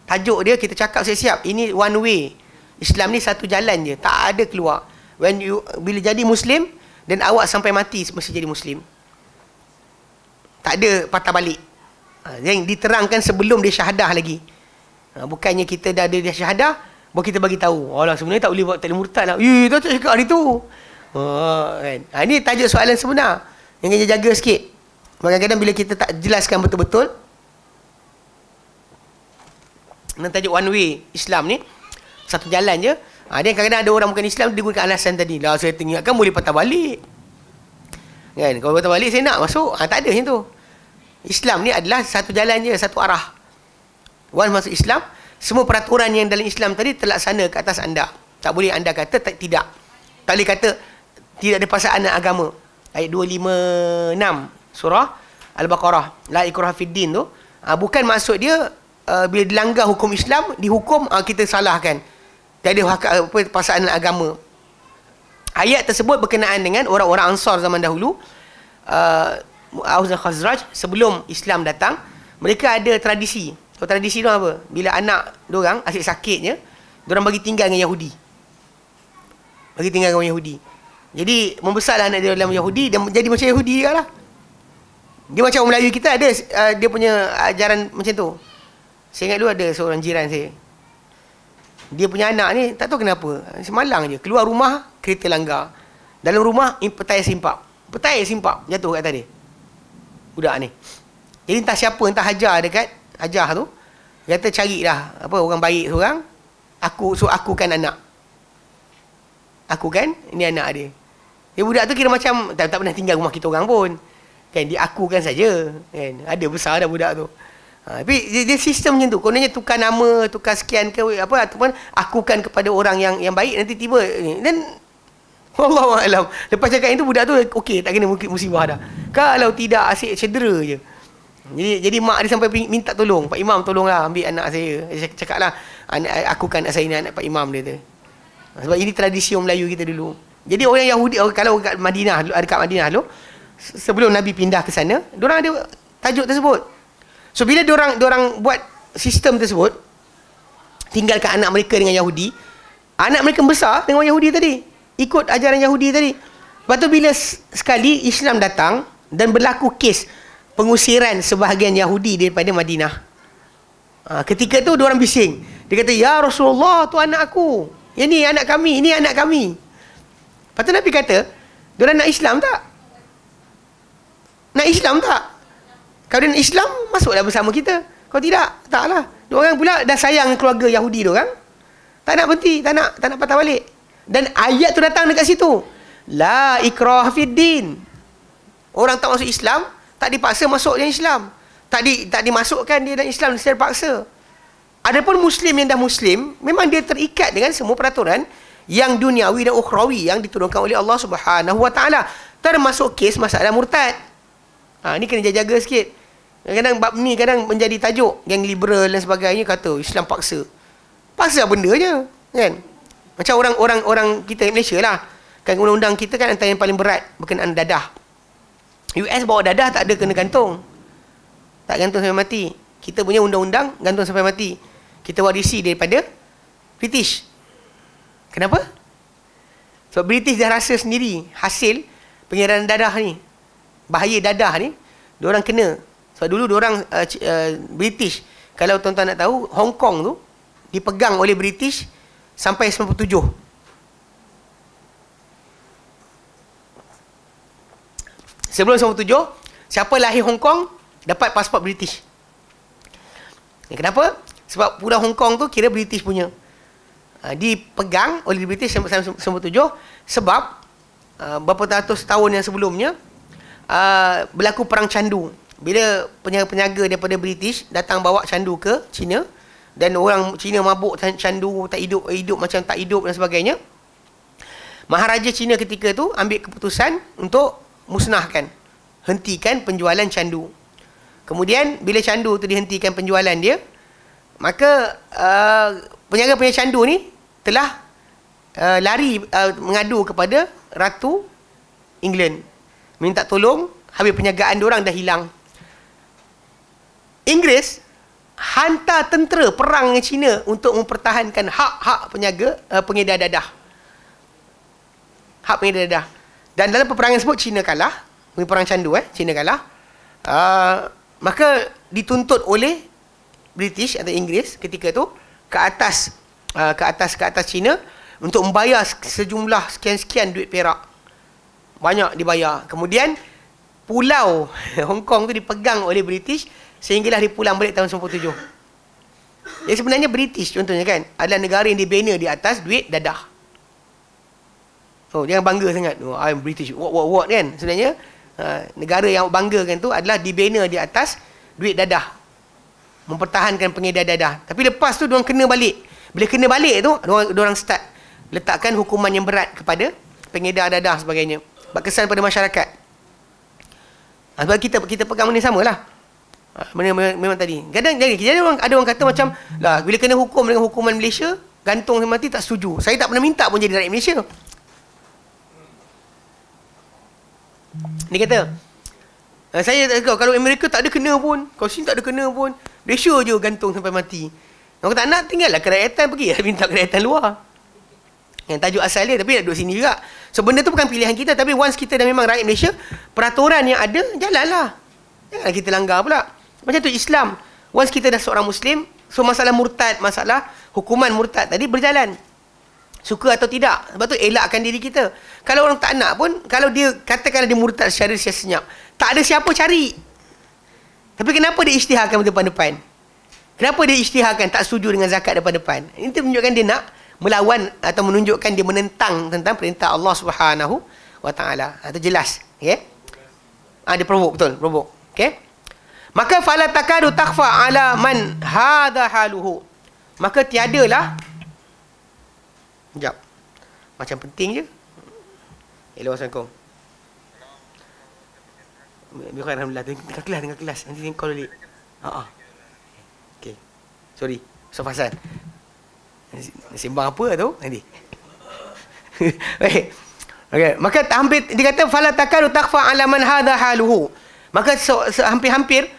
Tajuk dia kita cakap siap-siap, ini one way. Islam ni satu jalan je, tak ada keluar. Bila jadi Muslim dan awak sampai mati mesti jadi Muslim. Tak ada patah balik. Yang diterangkan sebelum dia syahadah lagi. Bukannya kita dah ada dia syahadah, baru kita bagi tahu. Alah sebenarnya tak boleh buat taklim murtad lah. Tak cakap hari tu. Kan? Ini tajuk soalan sebenar. Yang kena jaga sikit. Kadang-kadang bila kita tak jelaskan betul-betul, dan tajuk one way Islam ni satu jalan je. Dia kadang-kadang ada orang bukan Islam, dia gunakan alasan tadi. Lah saya teringatkan boleh patah balik. Kan? Kalau patah balik saya nak masuk. Tak ada macam tu. Islam ni adalah satu jalan je, satu arah. Once masuk Islam, semua peraturan yang dalam Islam tadi terlaksana ke atas anda. Tak boleh anda kata tidak. Tak boleh kata tidak ada paksaan agama. Ayat 256 surah Al-Baqarah, la ikraha fid din tu, bukan maksud dia bila dilanggar hukum Islam, dihukum kita salahkan. Tak ada paksaan agama. Ayat tersebut berkenaan dengan orang-orang Ansar zaman dahulu, Aus dan Khazraj, sebelum Islam datang. Mereka ada tradisi. So, tradisi diorang apa? Bila anak diorang asyik sakitnya, diorang bagi tinggal dengan Yahudi. Bagi tinggal dengan Yahudi. Jadi membesarlah anak dia dalam Yahudi dan jadi macam Yahudi juga lah. Dia macam orang Melayu kita ada dia punya ajaran macam tu. Saya ingat dulu ada seorang jiran saya. Dia punya anak ni tak tahu kenapa, semalang je keluar rumah kereta langgar. Dalam rumah petai simpak. Petai simpak jatuh kat atas dia. Budak ni. Jadi entah siapa, entah hajar dekat Hajah tu, kata cari dah orang baik seorang, aku kan anak. Aku kan, ini anak dia. Dia budak tu kira macam tak pernah tinggal rumah kita orang pun. Kan dia akukan saja, kan. Ada besar dah budak tu. Tapi dia sistem macam tu. Kononnya tukar nama, tukar sekian ke ataupun akukan kepada orang yang baik, nanti tiba dan wallahu alam. Lepas cakap itu budak tu okey, tak kena musibah dah. Kalau tidak asyik cedera je. Jadi mak dia sampai minta tolong, Pak Imam tolonglah ambil anak saya. Saya cakaplah, aku kan anak saya ni anak Pak Imam dia tu. Sebab ini tradisi orang Melayu kita dulu. Jadi orang Yahudi, kalau dekat Madinah dulu, sebelum Nabi pindah ke sana, diorang ada tajuk tersebut. So bila diorang buat sistem tersebut, tinggalkan anak mereka dengan Yahudi, anak mereka besar dengan Yahudi tadi, ikut ajaran Yahudi tadi. Lepas tu bila sekali Islam datang dan berlaku kes pengusiran sebahagian Yahudi daripada Madinah. Ketika tu diorang bising. Dia kata, ya Rasulullah, tu anak aku. Ini anak kami, ini anak kami. Lepas tu Nabi kata, diorang nak Islam tak? Nak Islam tak? Kalau dia nak Islam, masuklah bersama kita. Kalau tidak, taklah. Diorang pula dah sayang keluarga Yahudi diorang. Tak nak berhenti, tak nak patah balik. Dan ayat tu datang dekat situ. La ikrah fid din. Orang tak masuk Islam, tak dipaksa masuk dalam Islam. Tak dimasukkan dia dalam Islam secara paksa. Adapun Muslim yang dah Muslim, memang dia terikat dengan semua peraturan yang duniawi dan ukhrawi yang diturunkan oleh Allah Subhanahu Wa Taala. Termasuk kes masalah murtad. Ni kena jaga sikit. Kadang bab ni kadang menjadi tajuk yang liberal dan sebagainya, kata Islam paksa. Paksa benda je, kan? Macam orang kita di Malaysia lah. Kan undang-undang kita kan antara yang paling berat berkenaan dadah. US bawa dadah tak ada kena gantung. Tak gantung sampai mati. Kita punya undang-undang gantung sampai mati. Kita warisi daripada British. Kenapa? Sebab British dah rasa sendiri hasil pengedaran dadah ni. Bahaya dadah ni, diorang kena. Sebab dulu diorang British, kalau tuan-tuan nak tahu, Hong Kong tu dipegang oleh British sampai 97. Sebelum 97, siapa lahir Hong Kong dapat pasport British. Kenapa? Sebab pulau Hong Kong tu kira British punya. Dipegang oleh British sampai 97 sebab beberapa ratus tahun yang sebelumnya berlaku perang candu. Bila penyaga daripada British datang bawa candu ke China, dan orang Cina mabuk candu, tak hidup macam tak hidup dan sebagainya, Maharaja Cina ketika tu ambil keputusan untuk musnahkan, hentikan penjualan candu. Kemudian bila candu tu dihentikan penjualan dia, maka penjaga candu ni telah lari mengadu kepada Ratu England, minta tolong, habis penjagaan diorang dah hilang. Inggeris hantar tentera perang dengan Cina untuk mempertahankan hak-hak pengedar dadah. Hak pengedar dadah. Dan dalam peperangan tersebut Cina kalah, perang candu Cina kalah. Maka dituntut oleh British atau Inggeris ketika tu ke atas Cina untuk membayar sejumlah sekian-sekian duit perak. Banyak dibayar. Kemudian pulau Hong Kong tu dipegang oleh British sehinggalah dipulang balik tahun 97. Jadi sebenarnya British contohnya kan adalah negara yang dibina di atas duit dadah. Oh, jangan bangga sangat. Oh, I'm British. What kan? Sebenarnya negara yang banggakan tu adalah dibina di atas duit dadah. Mempertahankan pengedar dadah. Tapi lepas tu diorang kena balik. Bila kena balik tu, diorang start letakkan hukuman yang berat kepada pengedar dadah sebagainya. Berkesan pada masyarakat. Sebab kita pegang benda sama lah. Memang tadi. Kadang ada orang kata macam lah, bila kena hukum dengan hukuman Malaysia, gantung sampai mati, tak setuju. Saya tak pernah minta pun jadi rakyat Malaysia. Dia kata, saya tak tahu, kalau Amerika tak ada kena pun, kalau sini tak ada kena pun, Malaysia je gantung sampai mati. Kalau tak nak, tinggallah kerakyatan, pergi minta kerakyatan luar. Yang tajuk asal dia, tapi nak duduk sini juga. So benda tu bukan pilihan kita, tapi once kita dah memang rakyat Malaysia, peraturan yang ada, jalanlah. Janganlah kita langgar pula. Macam tu Islam. Once kita dah seorang Muslim, so masalah murtad, masalah hukuman murtad tadi berjalan. Suka atau tidak. Sebab tu elakkan diri kita. Kalau orang tak nak pun, kalau dia katakan dia murtad secara senyap, tak ada siapa cari. Tapi kenapa dia isytiharkan depan-depan? Kenapa dia isytiharkan tak setuju dengan zakat depan-depan? Ini menunjukkan dia nak melawan atau menunjukkan dia menentang tentang perintah Allah Subhanahu wa taala. Itu jelas, okey? Dia provoke, betul, provoke. Okey? Maka fala takadu takhfa ala man hadha haluhu. Maka tiadalah, sekejap, macam penting je. Hello, Assalamualaikum. Bukan, Alhamdulillah. Tengah kelas. Nanti call balik. Okay. Sorry. Sof Hasan. Sembang apa tu? Nanti. Baik. Okay. Maka dia kata, fala takadu takhfa ala man hadha haluhu. Maka hampir-hampir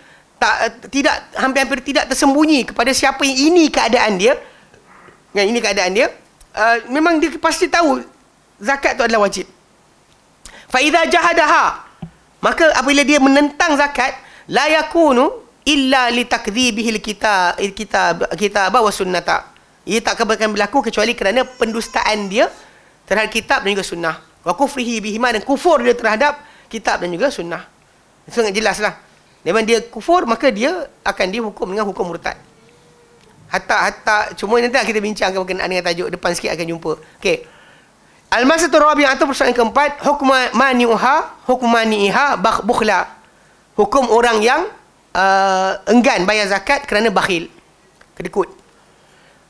tidak tersembunyi kepada siapa yang ini keadaan dia. Yang ini keadaan dia. Memang dia pasti tahu zakat tu adalah wajib. Fa idza jahadaha, maka apabila dia menentang zakat, la yakunu illa li takdzibihil kitab wa sunnata. Ia tak akan berlaku kecuali kerana pendustaan dia terhadap kitab dan juga sunnah. Wa kufrihi bihima, dan kufur dia terhadap kitab dan juga sunnah. Itu sangat jelaslah. Memang dia kufur, maka dia akan dihukum dengan hukum murtad. Hatta cuma nanti kita bincangkan berkenaan dengan tajuk depan sikit akan jumpa. Okey. Al-masalah rabi'ah atau persoalan keempat, hukm mani'iha bukhla. Hukum orang yang enggan bayar zakat kerana bakhil, kedekut.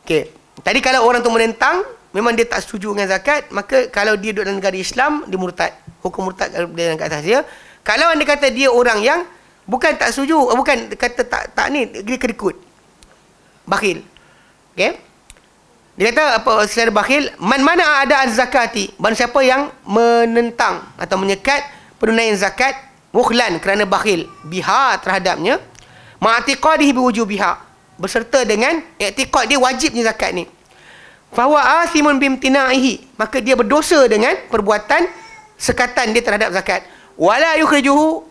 Okey. Tadi kalau orang tu menentang, memang dia tak setuju dengan zakat, maka kalau dia duduk dalam negara Islam, dia murtad. Hukum murtad dalam kat atas dia. Kalau anda kata dia orang yang Bukan tak setuju, bukan kata tak ni, dia kedekut. Bakhil. Okey. Dia kata apa secara bakhil, man mana ada zakati, barang siapa yang menentang atau menyekat penunaian zakat mukhlan kerana bakhil biha terhadapnya, ma'tiqadihi biwujubiha, berserta dengan i'tiqad dia wajibnya zakat ni. Fa huwa athimun bimtina'ihi, maka dia berdosa dengan perbuatan sekatan dia terhadap zakat. Wala yukhrijuhu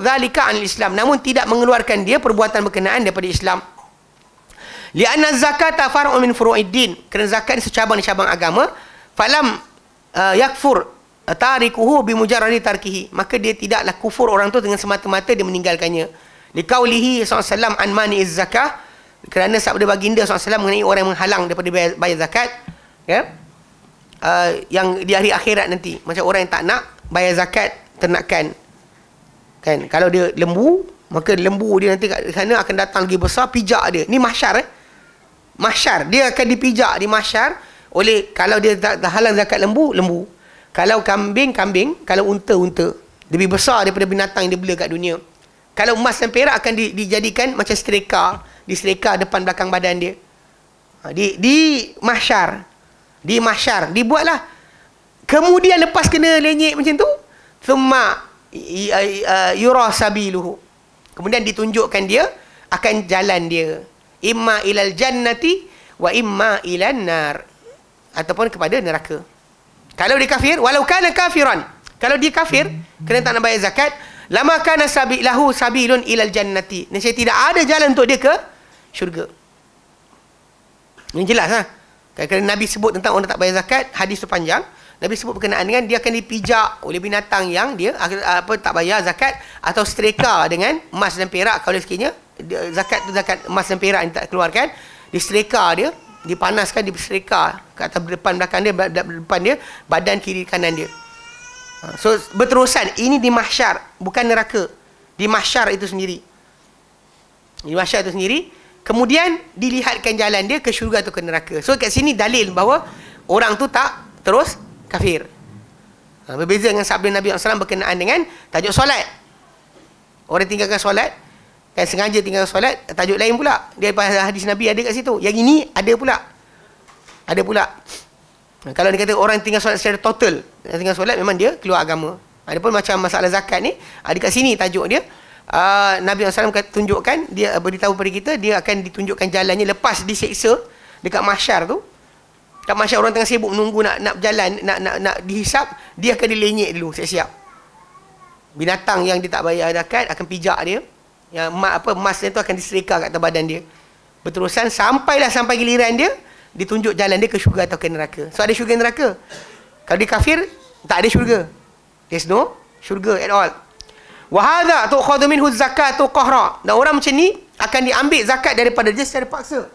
dzalika 'anil Islam, namun tidak mengeluarkan dia perbuatan berkenaan daripada Islam. Li'anna zakata far'un min furu'iddin, kerana zakat ni secabang-cabang agama. Falam yakfur tarikuhu bimujarradi tarkihi, maka dia tidaklah kufur orang tu dengan semata-mata dia meninggalkannya. Liqaulihi sallallahu alaihi wasallam an mani'iz zakah, kerana sabda baginda SAW mengenai orang yang menghalang daripada bayar zakat, ya, yang di hari akhirat nanti, macam orang yang tak nak bayar zakat ternakan, kan, kalau dia lembu, maka lembu dia nanti kat sana akan datang lagi besar, pijak dia. Ni mahsyar, mahsyar, dia akan dipijak di mahsyar oleh, kalau dia tak halang zakat lembu, kalau kambing, kalau unta, lebih besar daripada binatang yang dia bela kat dunia. Kalau emas dan perak akan dijadikan macam setrika, disereka depan belakang badan dia. Di mahsyar. Dibuatlah. Kemudian lepas kena lenyek macam tu, thumma yura sabiluhu. Kemudian ditunjukkan dia akan jalan dia. Imma ilal jannati wa imma ilan nar. Ataupun kepada neraka. Kalau dia kafir, walau kana kafiran. Kalau dia kafir, kerana tak nak bayar zakat, lama kana lahu sabilun ilal jannati. Nescaya tidak ada jalan untuk dia ke syurga. Ini jelas lah. Kerana Nabi sebut tentang orang tak bayar zakat, hadis tu panjang. Nabi sebut berkenaan dengan dia akan dipijak oleh binatang yang dia tak bayar zakat, atau setreka dengan emas dan perak. Kalau sekiranya zakat tu zakat emas dan perak yang tak keluarkan, disetreka dia, dipanaskan, disetreka ke atas depan belakang dia, depan dia, badan kiri kanan dia. So berterusan. Ini di mahsyar, bukan neraka. Di mahsyar itu sendiri. Di mahsyar itu sendiri. Kemudian dilihatkan jalan dia ke syurga atau ke neraka. So kat sini dalil bahawa orang tu tak terus kafir. Berbeza dengan sabda Nabi SAW berkenaan dengan tajuk solat. Orang tinggalkan solat, kan, sengaja tinggalkan solat, tajuk lain pula. Dia hadis Nabi ada kat situ. Yang ini ada pula. Ada pula. Kalau dia kata orang tinggal solat secara total, tinggal solat, memang dia keluar agama. Ada pun macam masalah zakat ni, ada kat sini tajuk dia. Nabi SAW tunjukkan, dia beritahu kepada kita, dia akan ditunjukkan jalannya lepas diseksa dekat mahsyar tu. Kat mahsyar orang tengah sibuk menunggu nak berjalan, nak dihisap, dia akan dilenyek dulu, siap-siap. Binatang yang dia tak bayar zakat akan pijak dia. Yang emas tu akan diserika kat atas badan dia. Berterusan sampai giliran dia, ditunjuk jalan dia ke syurga atau ke neraka. So ada syurga dan neraka. Kalau dia kafir, tak ada syurga. There's no syurga at all. Wa hadha tu'khadhu minhu zakatu qahra. Dan orang macam ni akan diambil zakat daripada dia secara paksa.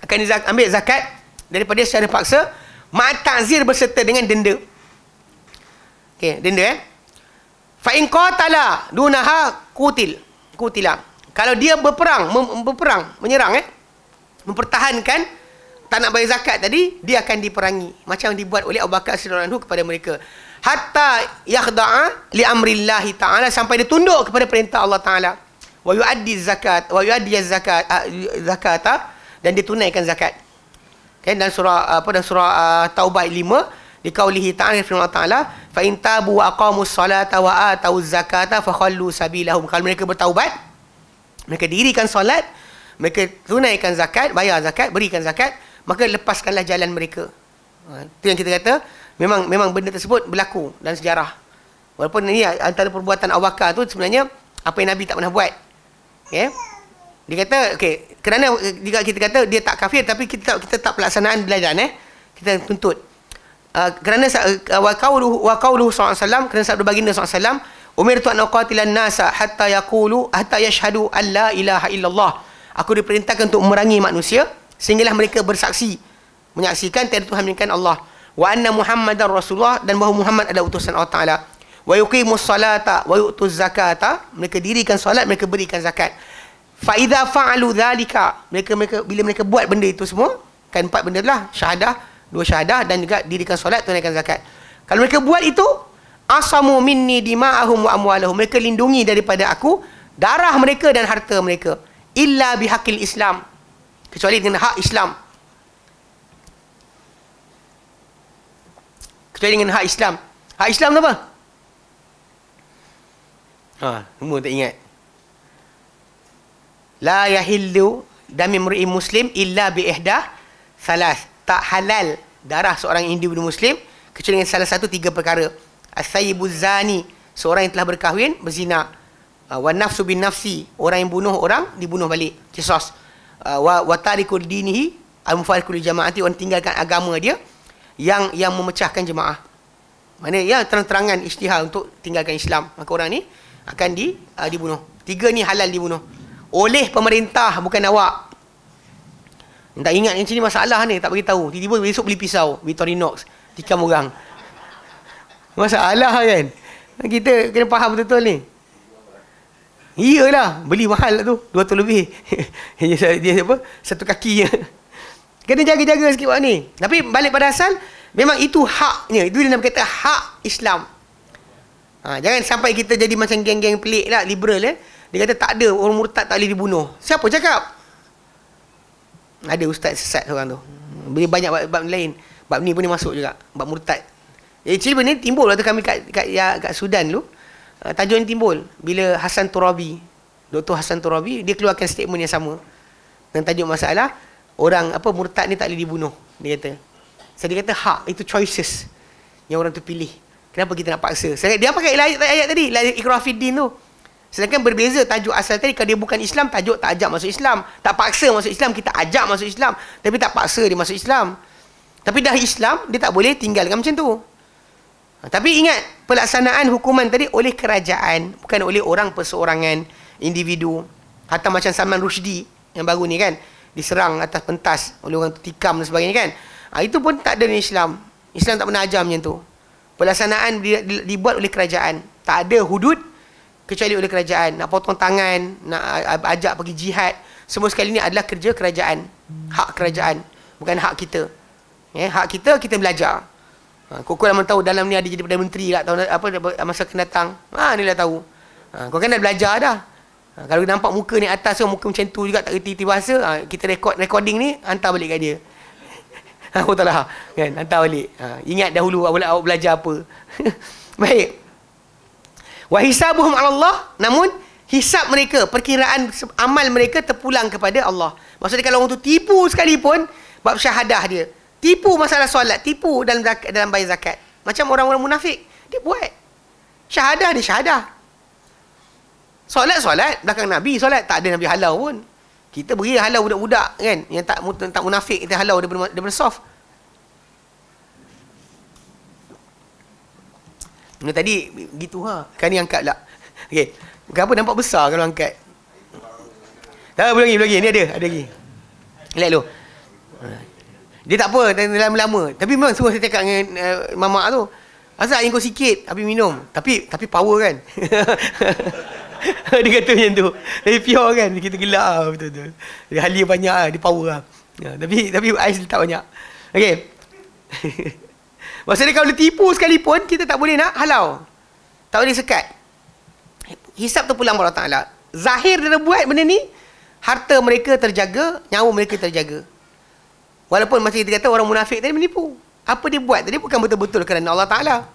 Akan diambil zakat daripada dia secara paksa, ma'a ta'zir, berserta dengan denda. Okey, denda fa in qatala dunaha qutila. Kalau dia berperang, menyerang, mempertahankan tak nak bayar zakat tadi, dia akan diperangi. Macam dibuat oleh Abu Bakar radhiyallahu anhu kepada mereka. Hatta yakhda'a li amrillahi ta'ala, sampai dia tunduk kepada perintah Allah Ta'ala. Wa yu'addi zakata, dan ditunaikan zakat. Okay, dan surah Taubah 5, di qaulihi ta'ala, firman Allah Ta'ala, fa in tabu wa aqamus salata wa atuz zakata fa khallu sabilahum. Kalau mereka bertaubat, mereka dirikan solat, mereka tunaikan zakat, bayar zakat, berikan zakat, maka lepaskanlah jalan mereka. Itu yang kita kata, memang benda tersebut berlaku dalam sejarah. Walaupun ini antara perbuatan Abu Bakar tu sebenarnya apa yang Nabi tak pernah buat. Okay? Dia kata, okay, kerana jika kita kata dia tak kafir, tapi kita tak pelaksanaan belajar, kita tuntut. Kerana wa qauluhu sallallahu alaihi wasallam, kerana sabda baginda sallallahu alaihi wasallam, umirtu an uqatilan nasa hatta yashhadu an la ilaha illallah. Aku diperintahkan untuk memerangi manusia sehinggalah mereka bersaksi, menyaksikan tiada Tuhan melainkan Allah, wa anna Muhammadar Rasulullah, dan bahawa Muhammad adalah utusan Allah Taala, wa yuqimus salata wa yu'tuz zakata, mereka dirikan solat, mereka berikan zakat. Fa idza fa'alu dzalika, mereka bila mereka buat benda itu semua, kan 4 benda lah, syahadah, 2 syahadah, dan juga dirikan solat, tunaikan zakat. Kalau mereka buat itu, asamu minni dima'ahum wa amwalahum. Mereka lindungi daripada aku darah mereka dan harta mereka. Illa bihaqil Islam. Kecuali dengan hak Islam. Kecuali dengan hak Islam. Hak Islam tu apa? Semua tak ingat. La yahillu dami mri'in muslim illa bi ihda salas. Tak halal darah seorang individu muslim kecuali dengan salah satu 3 perkara. As-sayyibuz zani, seorang yang telah berkahwin berzina. Wa nafsu bin nafsi, orang yang bunuh orang dibunuh balik, qisas. Wa tarikul dinihi al-mufariqul jamaati, orang tinggalkan agama dia yang memecahkan jemaah. Maknanya terang-terangan isytihar untuk tinggalkan Islam, maka orang ni akan dibunuh. 3 ni halal dibunuh oleh pemerintah, bukan awak. Tak ingat yang sini masalah ni, tak bagi tahu. Tiba-tiba besok beli pisau Victorinox, tikam orang. Masalah kan? Kita kena faham betul-betul ni. Iyalah, beli mahal tu, 200 lebih. Dia apa? Satu kaki je. Kena jaga-jaga sikit buat ni. Tapi balik pada asal, memang itu haknya. Itu dia nak kata hak Islam. Jangan sampai kita jadi macam geng-geng pelik lah, liberal Dia kata tak ada, orang murtad tak boleh dibunuh. Siapa cakap? Ada ustaz sesat orang tu. Beri banyak bab lain. Bab ni pun dia masuk juga. Bab murtad. Jadi benda ni timbul waktu kami kat Sudan dulu. Tajuk ni timbul bila Hasan Turabi, Dr. Hasan Turabi, dia keluarkan statement yang sama. Dan tajuk masalah, orang murtad ni tak boleh dibunuh. Dia kata. Dia kata hak, itu choices yang orang tu pilih. Kenapa kita nak paksa? Dia pakai ayat tadi, la ikrah fiddin tu. Sedangkan berbeza tajuk asal tadi, kalau dia bukan Islam, tajuk tak ajak masuk Islam. Tak paksa masuk Islam, kita ajak masuk Islam. Tapi tak paksa dia masuk Islam. Tapi dah Islam, dia tak boleh tinggalkan macam tu. Tapi ingat, pelaksanaan hukuman tadi oleh kerajaan, bukan oleh orang perseorangan, individu. Hatta macam Salman Rushdie yang baru ni kan, diserang atas pentas oleh orang tikam dan sebagainya kan. Itu pun tak ada di Islam. Islam tak pernah ajar macam tu. Pelaksanaan dibuat oleh kerajaan. Tak ada hudud kecuali oleh kerajaan. Nak potong tangan, nak ajak pergi jihad, semua sekali ni adalah kerja kerajaan. Hak kerajaan, bukan hak kita. Hak kita belajar. Kau dah tahu dalam ni ada jadi Perdana Menteri lah, tahun masa akan datang. Ni dah tahu. Kau kan dah belajar dah. Kalau nampak muka ni atas tu, muka macam tu juga, tak reti bahasa, kita recording ni, hantar balik kat dia. Aku tak lah. Kan? Hantar balik. Ingat dahulu awak belajar apa. Baik. Wa hisabuhum 'ala Allah, namun hisab mereka, perkiraan amal mereka terpulang kepada Allah. Maksudnya kalau orang tu tipu sekalipun bab syahadah dia, tipu masalah solat, tipu dalam bayar zakat, macam orang-orang munafik, dia buat syahadah, dia syahadah. Solat belakang Nabi, solat tak ada Nabi halau pun. Kita beri halau budak-budak kan yang tak munafik, kita halau daripada soft. Tadi gitu kan ni angkat pula. Okey. Kenapa nampak besar kalau angkat? Tak, boleh lagi. Ni ada lagi. Lihat dulu. Dia tak apa lama-lama. Tapi memang semua saya cakap dengan mamak tu. Asal air kau sikit habis minum. Tapi power kan. Dia kata macam tu. Tapi pure kan. Kita gelap betul-betul. Dia halia banyak lah. Dia power lah. Tapi ais letak banyak. Okey. Maksudnya kalau dia tipu sekalipun, kita tak boleh nak halau. Tak boleh sekat. Hisab terpulang kepada Allah Ta'ala. Zahir dia buat benda ni, harta mereka terjaga, nyawa mereka terjaga. Walaupun masih kita kata orang munafik tadi menipu. Apa dia buat tadi bukan betul-betul kerana Allah Ta'ala.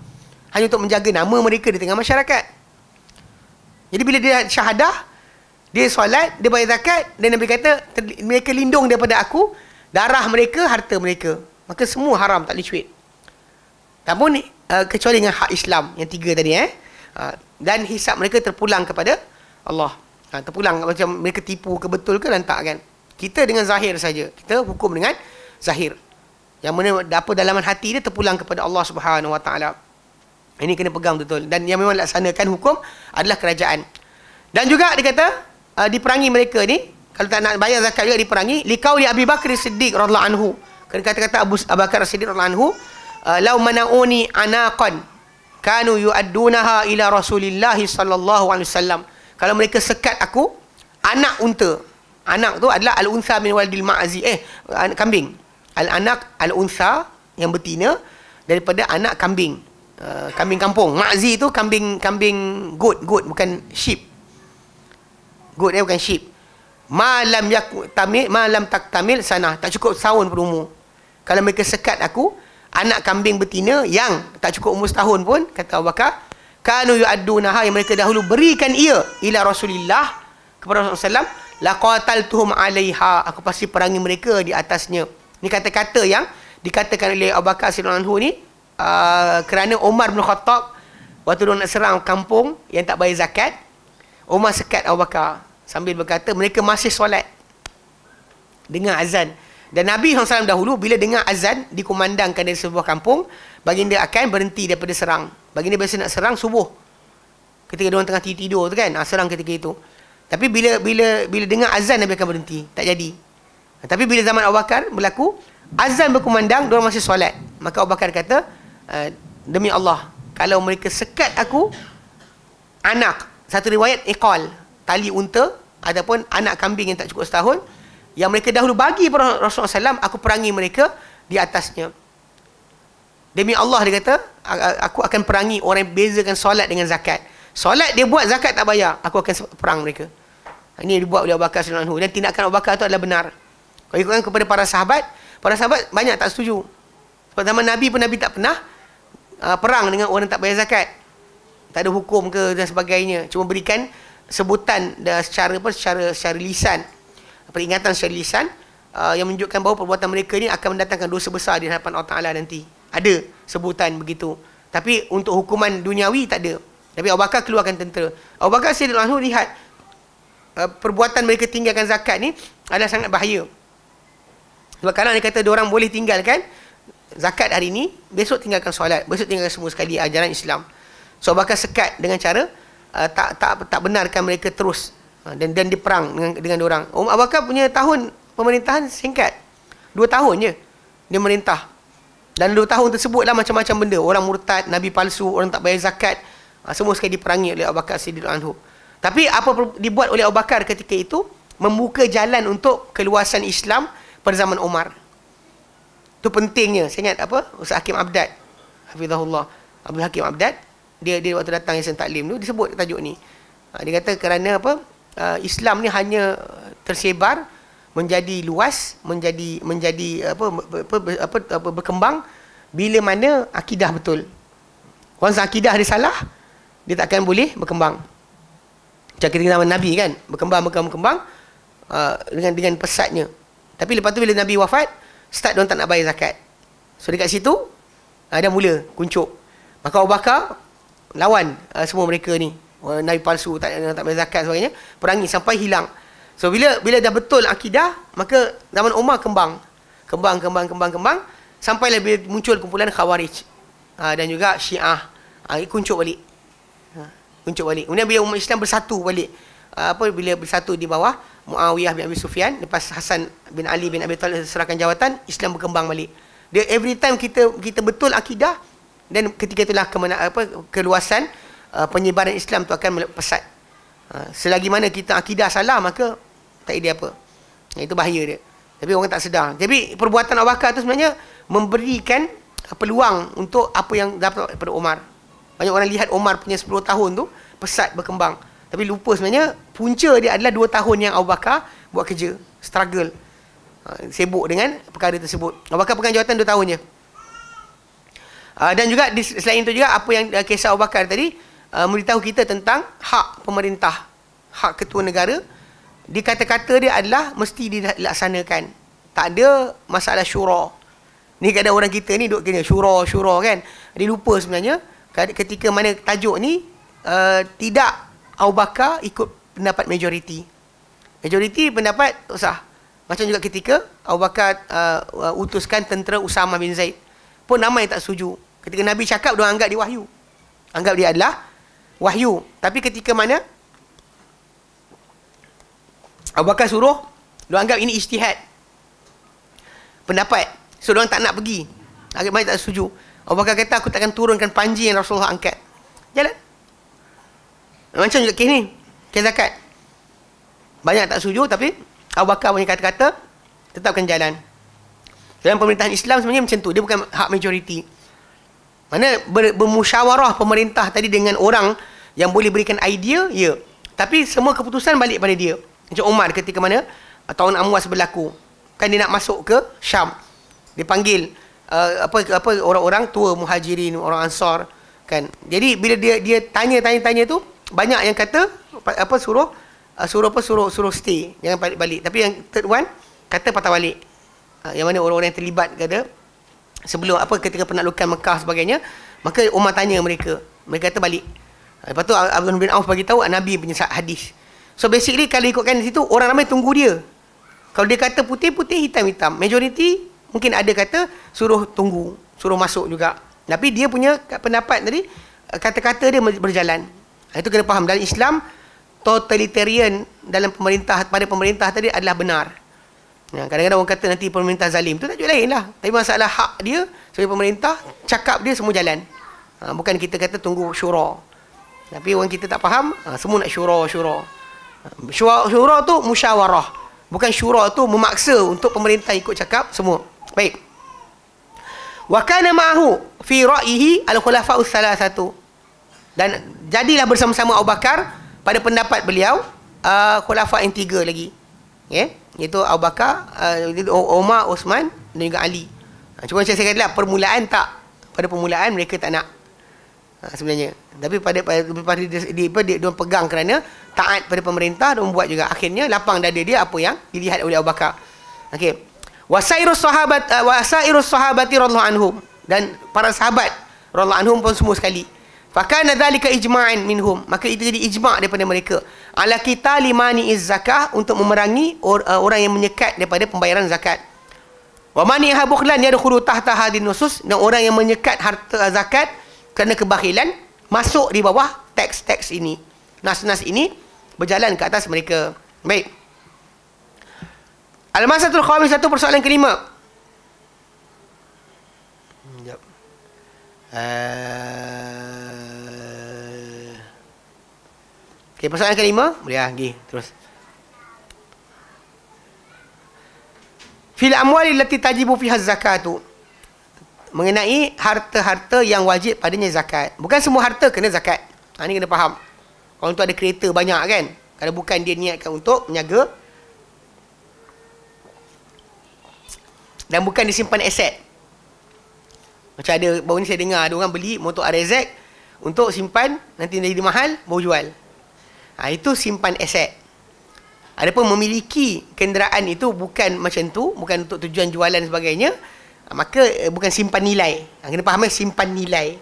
Hanya untuk menjaga nama mereka di tengah masyarakat. Jadi bila dia syahadah, dia solat, dia bayar zakat, dan Nabi kata, mereka lindung daripada aku, darah mereka, harta mereka. Maka semua haram, tak boleh cuit. Namun kecuali dengan hak Islam yang 3 tadi dan hisab mereka terpulang kepada Allah. Terpulang macam mereka tipu ke betul ke dan tak kan. Kita dengan zahir saja. Kita hukum dengan zahir. Yang mana apa dalaman hati dia terpulang kepada Allah Subhanahu Wa Taala. Ini kena pegang betul. Dan yang memang laksanakan hukum adalah kerajaan. Dan juga dia kata diperangi mereka ni, kalau tak nak bayar zakat juga diperangi, liqauli Abi Bakar Siddiq radhiyallahu anhu. Kata-kata Abu Bakar Siddiq radhiyallahu anhu, lau manauni anaqan kanu yu'addunaha ila Rasulillah sallallahu alaihi wasallam. Kalau mereka sekat aku anak unta. Anak tu adalah al-untha min waladil ma'zi, kambing. Al-anak al-untha yang betina daripada anak kambing. kambing kampung. Ma'zi tu kambing goat bukan sheep. Goat bukan sheep. Malam tak tamil sana, tak cukup setahun berumur. Kalau mereka sekat aku anak kambing betina yang tak cukup umur setahun pun, kata Abu Bakar, kanu yu'addunaha, yang mereka dahulu berikan ia ila Rasulillah, kepada Rasulullah SAW, laqataltuhum 'alaiha, aku pasti perangi mereka di atasnya. Ni kata-kata yang dikatakan oleh Abu Bakar radhiyallahu anhu ni kerana Umar bin Khattab waktu dia nak serang kampung yang tak bayar zakat, Umar sekat Abu Bakar sambil berkata mereka masih solat dengar azan. Dan Nabi SAW dahulu bila dengar azan dikumandangkan dari sebuah kampung, baginda akan berhenti daripada serang. Baginda biasa nak serang subuh, ketika dia orang tengah tidur tu kan, serang ketika itu. Tapi bila dengar azan Nabi akan berhenti, tak jadi. Tapi bila zaman Abu Bakar berlaku, azan berkumandang, dia orang masih solat. Maka Abu Bakar kata, demi Allah, kalau mereka sekat aku anak, satu riwayat iqal, tali unta ataupun anak kambing yang tak cukup setahun, yang mereka dahulu bagi pada Rasulullah SAW, aku perangi mereka di atasnya. Demi Allah, dia kata, aku akan perangi orang yang bezakan solat dengan zakat. Solat dia buat, zakat tak bayar, aku akan perang mereka. Ini dibuat oleh Abu Bakar radhiyallahu anhu, dan tindakan Abu Bakar itu adalah benar. Kalau ikutkan kepada para sahabat banyak tak setuju. Sebab zaman Nabi pun, Nabi tak pernah perang dengan orang tak bayar zakat. Tak ada hukum ke dan sebagainya. Cuma berikan sebutan secara lisan, peringatan secara lisan, yang menunjukkan bahawa perbuatan mereka ini akan mendatangkan dosa besar di hadapan Allah Ta'ala nanti. Ada sebutan begitu. Tapi untuk hukuman duniawi tak ada. Tapi Abu Bakar keluarkan tentera. Abu Bakar radhiyallahu anhu lihat perbuatan mereka tinggalkan zakat ni adalah sangat bahaya. Sebab kalau dia kata diorang boleh tinggalkan zakat hari ni, besok tinggalkan solat, besok tinggalkan semua sekali ajaran Islam. So Abu Bakar sekat dengan cara tak benarkan mereka terus, dan diperang dengan diorang. Abu Bakar punya tahun pemerintahan singkat, 2 tahun je dia merintah. Dan 2 tahun tersebutlah macam-macam benda, orang murtad, nabi palsu, orang tak bayar zakat, semua sekali diperangi oleh Abu Bakar radhiyallahu anhu. Tapi apa dibuat oleh Abu Bakar ketika itu, membuka jalan untuk keluasan Islam pada zaman Umar. Itu pentingnya. Saya ingat Ustaz Hakim Abdad, hafizahullah, Abdul Hakim Abdad, dia waktu datang Yayasan Taklim tu disebut tajuk ni. Dia kata kerana Islam ni hanya tersebar, menjadi luas, menjadi berkembang bila mana akidah betul. Once akidah dia salah, dia takkan boleh berkembang. Macam ketika zaman Nabi kan, berkembang dengan pesatnya. Tapi lepas tu bila Nabi wafat, start diorang tak nak bayar zakat. So dekat situ dah mula kuncup. Maka Abu Bakar lawan semua mereka ni, nabi palsu, tak bayar zakat sebagainya, perangi sampai hilang. So bila dah betul akidah, maka zaman Umar kembang, sampailah bila muncul kumpulan Khawarij dan juga Syiah, kuncup balik. Kemudian bila umat Islam bersatu balik, bila bersatu di bawah Muawiyah bin Abi Sufyan, lepas Hasan bin Ali bin Abi Talib serahkan jawatan, Islam berkembang balik. Dia every time kita betul akidah, dan ketika itulah keluasan penyebaran Islam tu akan pesat. Selagi mana kita akidah salah, maka tak ada apa. Itu bahaya dia. Tapi orang tak sedar. Jadi perbuatan Abu Bakar tu sebenarnya memberikan peluang untuk apa yang dapat daripada Umar. Banyak orang lihat Umar punya 10 tahun tu pesat berkembang, tapi lupa sebenarnya punca dia adalah 2 tahun yang Abu Bakar buat kerja, struggle, sibuk dengan perkara tersebut. Abu Bakar pegang jawatan 2 tahun je. Dan juga selain itu juga, apa yang kisah Abu Bakar tadi memberitahu kita tentang hak pemerintah, hak ketua negara. Di kata-kata dia adalah mesti dilaksanakan. Tak ada masalah syura. Ni kadang orang kita ni duk kena syura kan. Dia lupa sebenarnya ketika mana tajuk ni tidak Abu Bakar ikut pendapat majoriti. Majoriti pendapat tak sah. Macam juga ketika Abu Bakar utuskan tentera Usamah bin Zaid, pun ramai tak setuju. Ketika Nabi cakap, dia anggap dia wahyu. Anggap dia adalah wahyu. Tapi ketika mana Abu Bakar suruh, dia anggap ini ijtihad, pendapat. So, dia tak nak pergi. Agak banyak tak setuju. Abu Bakar kata, aku takkan turunkan panji yang Rasulullah angkat. Jalan. Macam juga kes ni, kes zakat. Banyak tak setuju, tapi Abu Bakar punya kata-kata tetapkan jalan. Dalam pemerintahan Islam sebenarnya macam tu. Dia bukan hak majoriti. Mana bermusyawarah pemerintah tadi dengan orang yang boleh berikan idea, ya. Tapi semua keputusan balik pada dia. Macam Umar ketika mana tahun Amwas berlaku. Kan dia nak masuk ke Syam. Dia panggil orang-orang tua Muhajirin, orang Ansar kan. Jadi bila dia tanya tu, banyak yang kata suruh stay, jangan balik. Tapi yang third one kata patah balik. Yang mana orang-orang yang terlibat kata sebelum ketika penaklukan Mekah sebagainya, maka Umar tanya mereka kata balik. Lepas tu Abdul bin Auf bagi tahu Nabi punya hadis. So basically kalau ikutkan di situ, orang ramai tunggu dia. Kalau dia kata putih-putih, hitam-hitam, majority mungkin ada kata suruh tunggu, suruh masuk juga. Tapi dia punya pendapat tadi, kata-kata dia berjalan. Itu kena faham. Dalam Islam, totalitarian dalam pada pemerintah tadi adalah benar. Kadang-kadang orang kata nanti pemerintah zalim, tu tajuk lain lah. Tapi masalah hak dia sebagai pemerintah, cakap dia semua jalan. Bukan kita kata tunggu syura. Tapi orang kita tak faham, semua nak syura. Syura tu musyawarah. Bukan syura tu memaksa untuk pemerintah ikut cakap semua. Baik. Wa kana ma'ahu fi ra'yihi al-khulafa'us salasatu. Dan jadilah bersama-sama Abu Bakar pada pendapat beliau khulafa' yang 3 lagi. Iaitu Abu Bakar, Umar, Osman dan juga Ali. Cuma saya katalah pada permulaan mereka tak nak sebenarnya. Tapi pada dia pegang kerana taat pada pemerintah dan membuat juga. Akhirnya lapang dada dia apa yang dilihat oleh Abu Bakar. Okey. Wasairus sahabati radhiyallahu anhum, dan para sahabat radhiyallahu anhum pun semua sekali. Fakana dzalika ijma'an minhum, maka itu jadi ijma' daripada mereka. Ala kita limani zakah, untuk memerangi orang yang menyekat daripada pembayaran zakat. Wa mani habukhlan yadkhulu tahta hadin nusus, dan orang yang menyekat harta zakat kerana kebakhilan masuk di bawah teks-teks ini. Nas-nas ini berjalan ke atas mereka. Baik. Al-masatul khamisah, satu persoalan kelima. Sekejap. Okey, persoalan kelima. Boleh pergi terus. Fil amwali allati tajibu fiha zakatu. Mengenai harta-harta yang wajib padanya zakat. Bukan semua harta kena zakat. Ini kena faham. Kalau tu ada kereta banyak kan, kalau bukan dia niatkan untuk menjaga dan bukan disimpan aset. Macam ada baru ni saya dengar ada orang beli motor RZ untuk simpan, nanti jadi mahal baru jual. Itu simpan aset. Adapun memiliki kenderaan itu bukan macam tu, bukan untuk tujuan jualan dan sebagainya, maka bukan simpan nilai. Kena faham simpan nilai.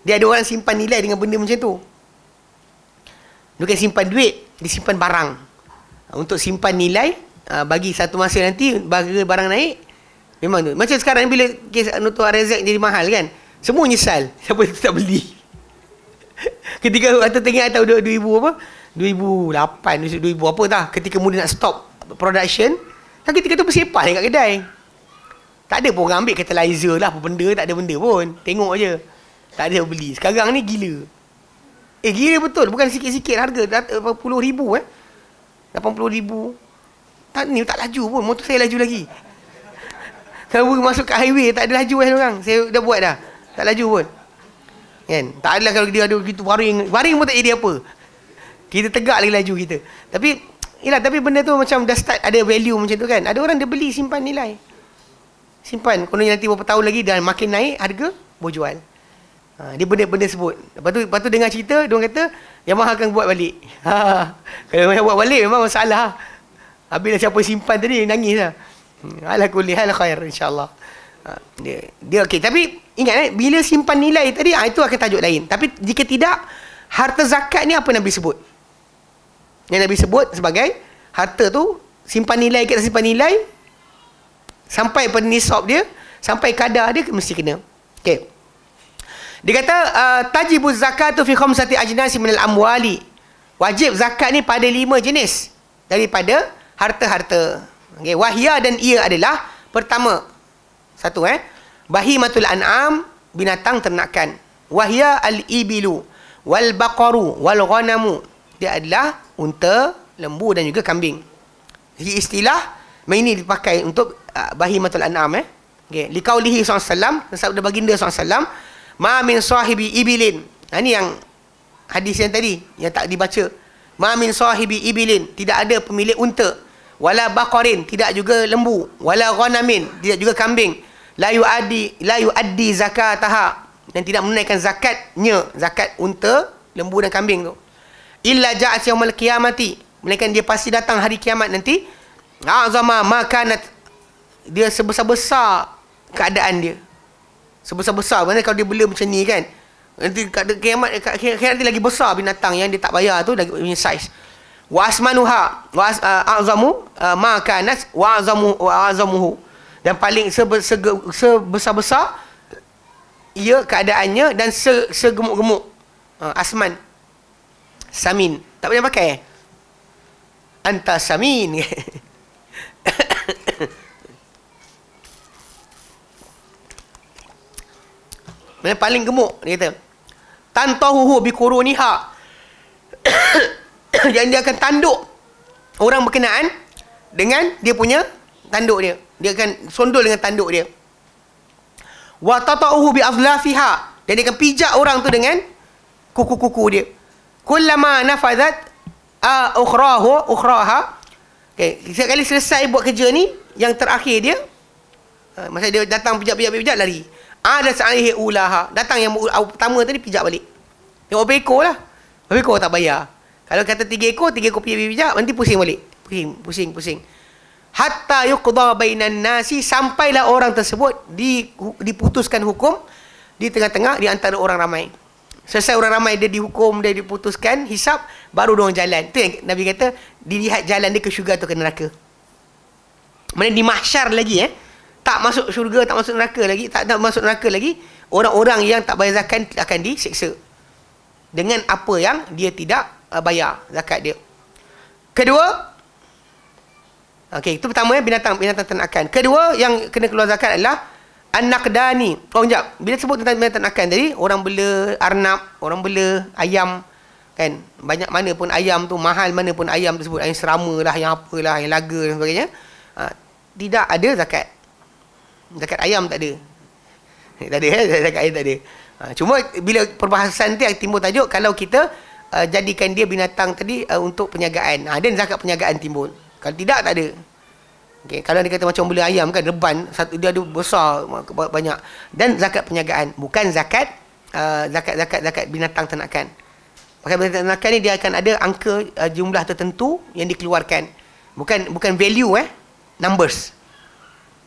Dia ada orang simpan nilai dengan benda macam tu. Bukan simpan duit, dia simpan barang. Untuk simpan nilai, bagi satu masa nanti barang naik, memang tu. Macam sekarang bila kes motor RZ jadi mahal kan, semua nyesal siapa tak beli. Ketika atau tengok atau 2000 apa? 2008, 2000 apa dah, ketika mula nak stop production, kan ketika tu bersepah dekat kedai. Tak ada pun orang ambil fertilizer lah, apa benda, tak ada benda pun. Tengok je. Tak ada beli. Sekarang ni gila. Gila betul. Bukan sikit-sikit harga. 80,000 80,000. Ni tak laju pun. Motor saya laju lagi. Kalau masuk ke highway, tak ada laju orang. Saya dah buat dah. Tak laju pun. Kan? Tak adalah kalau dia ada begitu waring. Waring pun tak jadi apa. Kita tegak lagi laju kita. Tapi, tapi benda tu macam dah start ada value macam tu kan. Ada orang dia beli simpan nilai. Simpan. Kononnya nanti beberapa tahun lagi dan makin naik harga, boleh jual. Dia benda-benda sebut. Lepas tu dengar cerita, dia orang kata Yamaha akan buat balik. Kalau Yamaha buat balik memang masalah. Habislah siapa simpan tadi nangis lah. Ala kulli hal khair insya-Allah. Dia okey, tapi ingat bila simpan nilai tadi itu akan tajuk lain. Tapi jika tidak, harta zakat ni apa Nabi sebut? Yang Nabi sebut sebagai harta tu simpan nilai, kita simpan nilai sampai pada nisab dia, sampai kadar dia mesti kena. Okey. Dia kata tajibuz zakatu fi khamsati ajnasi minal amwali. Wajib zakat ni pada 5 jenis daripada harta-harta. Okey, wahia, dan ia adalah pertama. Satu bahimatul an'am, binatang ternakan. Wahia al-ibilu wal baqaru wal ghanamu. Dia adalah unta, lembu dan juga kambing. Jadi istilah ini dipakai untuk bahimatul an'am. Okey, liqaulihi sallallahu alaihi wasallam, sabda baginda sallallahu alaihi wasallam, Ma min sahibi ibilin. Ini yang hadis yang tadi yang tak dibaca. Ma min sahibi ibilin, tidak ada pemilik unta. Wala baqarin, tidak juga lembu. Wala ghanamin, tidak juga kambing. La yuaddi zakataha, dan tidak menunaikan zakatnya, zakat unta, lembu dan kambing tu. Illa ja'at yaumil qiyamati, melainkan dia pasti datang hari kiamat nanti. A'zama ma kanat, dia sebesar-besar keadaan dia. Sebesar-besar, mana kalau dia bela macam ni kan, nanti kiamat nanti lagi besar binatang yang dia tak bayar tu, lagi punya saiz. Wa asmanuha wa a'zamu ma kanat wa a'zamuhu, dan paling sebesar-besar ia keadaannya, dan segemuk-gemuk. Asman, samin, tak boleh pakai. Anta samin. Yang paling gemuk, dia kata tantahuhu biquruniha, yang dia akan tanduk orang berkenaan dengan dia punya tanduk dia. Dia akan sondol dengan tanduk dia. Wa tata'uhu bi azlafiha, dan dia akan pijak orang tu dengan kuku-kuku dia. Kullama nafadat ukhraha. Okey, setiap kali selesai buat kerja ni, yang terakhir dia, masa dia datang pijak lari. Ada sa'alihi ulaha, datang yang pertama tadi pijak balik. Tengok berapa ekor lah. Berapa ekor tak bayar. Kalau kata 3 ekor pijak, nanti pusing balik. Pusing. Hatta yuqda bainan nasi, sampailah orang tersebut diputuskan hukum di tengah-tengah, di antara orang ramai. Selesai orang ramai, dia dihukum, dia diputuskan hisap, baru dia orang jalan. Itu yang Nabi kata, dilihat jalan dia ke syurga atau ke neraka. Mana di mahsyar lagi tak masuk syurga, tak masuk neraka lagi, tak masuk neraka lagi, orang-orang yang tak bayar zakat akan diseksa dengan apa yang dia tidak bayar zakat dia. Kedua, okey, itu pertama binatang ternakan. Kedua yang kena keluar zakat adalah an-naqdani. Sekejap, bila sebut tentang binatang ternakan tadi, orang bela arnab, orang bela ayam kan, banyak mana pun ayam tu, mahal mana pun ayam tersebut, ayam serama lah, yang apalah, yang laga dan sebagainya, tidak ada zakat. Zakat ayam tak ada. Tak ada, zakat ayam tak ada. Cuma bila perbahasan tu timbul tajuk, kalau kita jadikan dia binatang tadi untuk penjagaan, dan zakat penjagaan timbul. Kalau tidak, tak ada. Okay, kalau dia kata macam bela ayam kan, reban satu, dia ada besar banyak, dan zakat penjagaan, bukan zakat zakat binatang ternakan. Maka binatang ternakan ni dia akan ada angka jumlah tertentu yang dikeluarkan, bukan value numbers.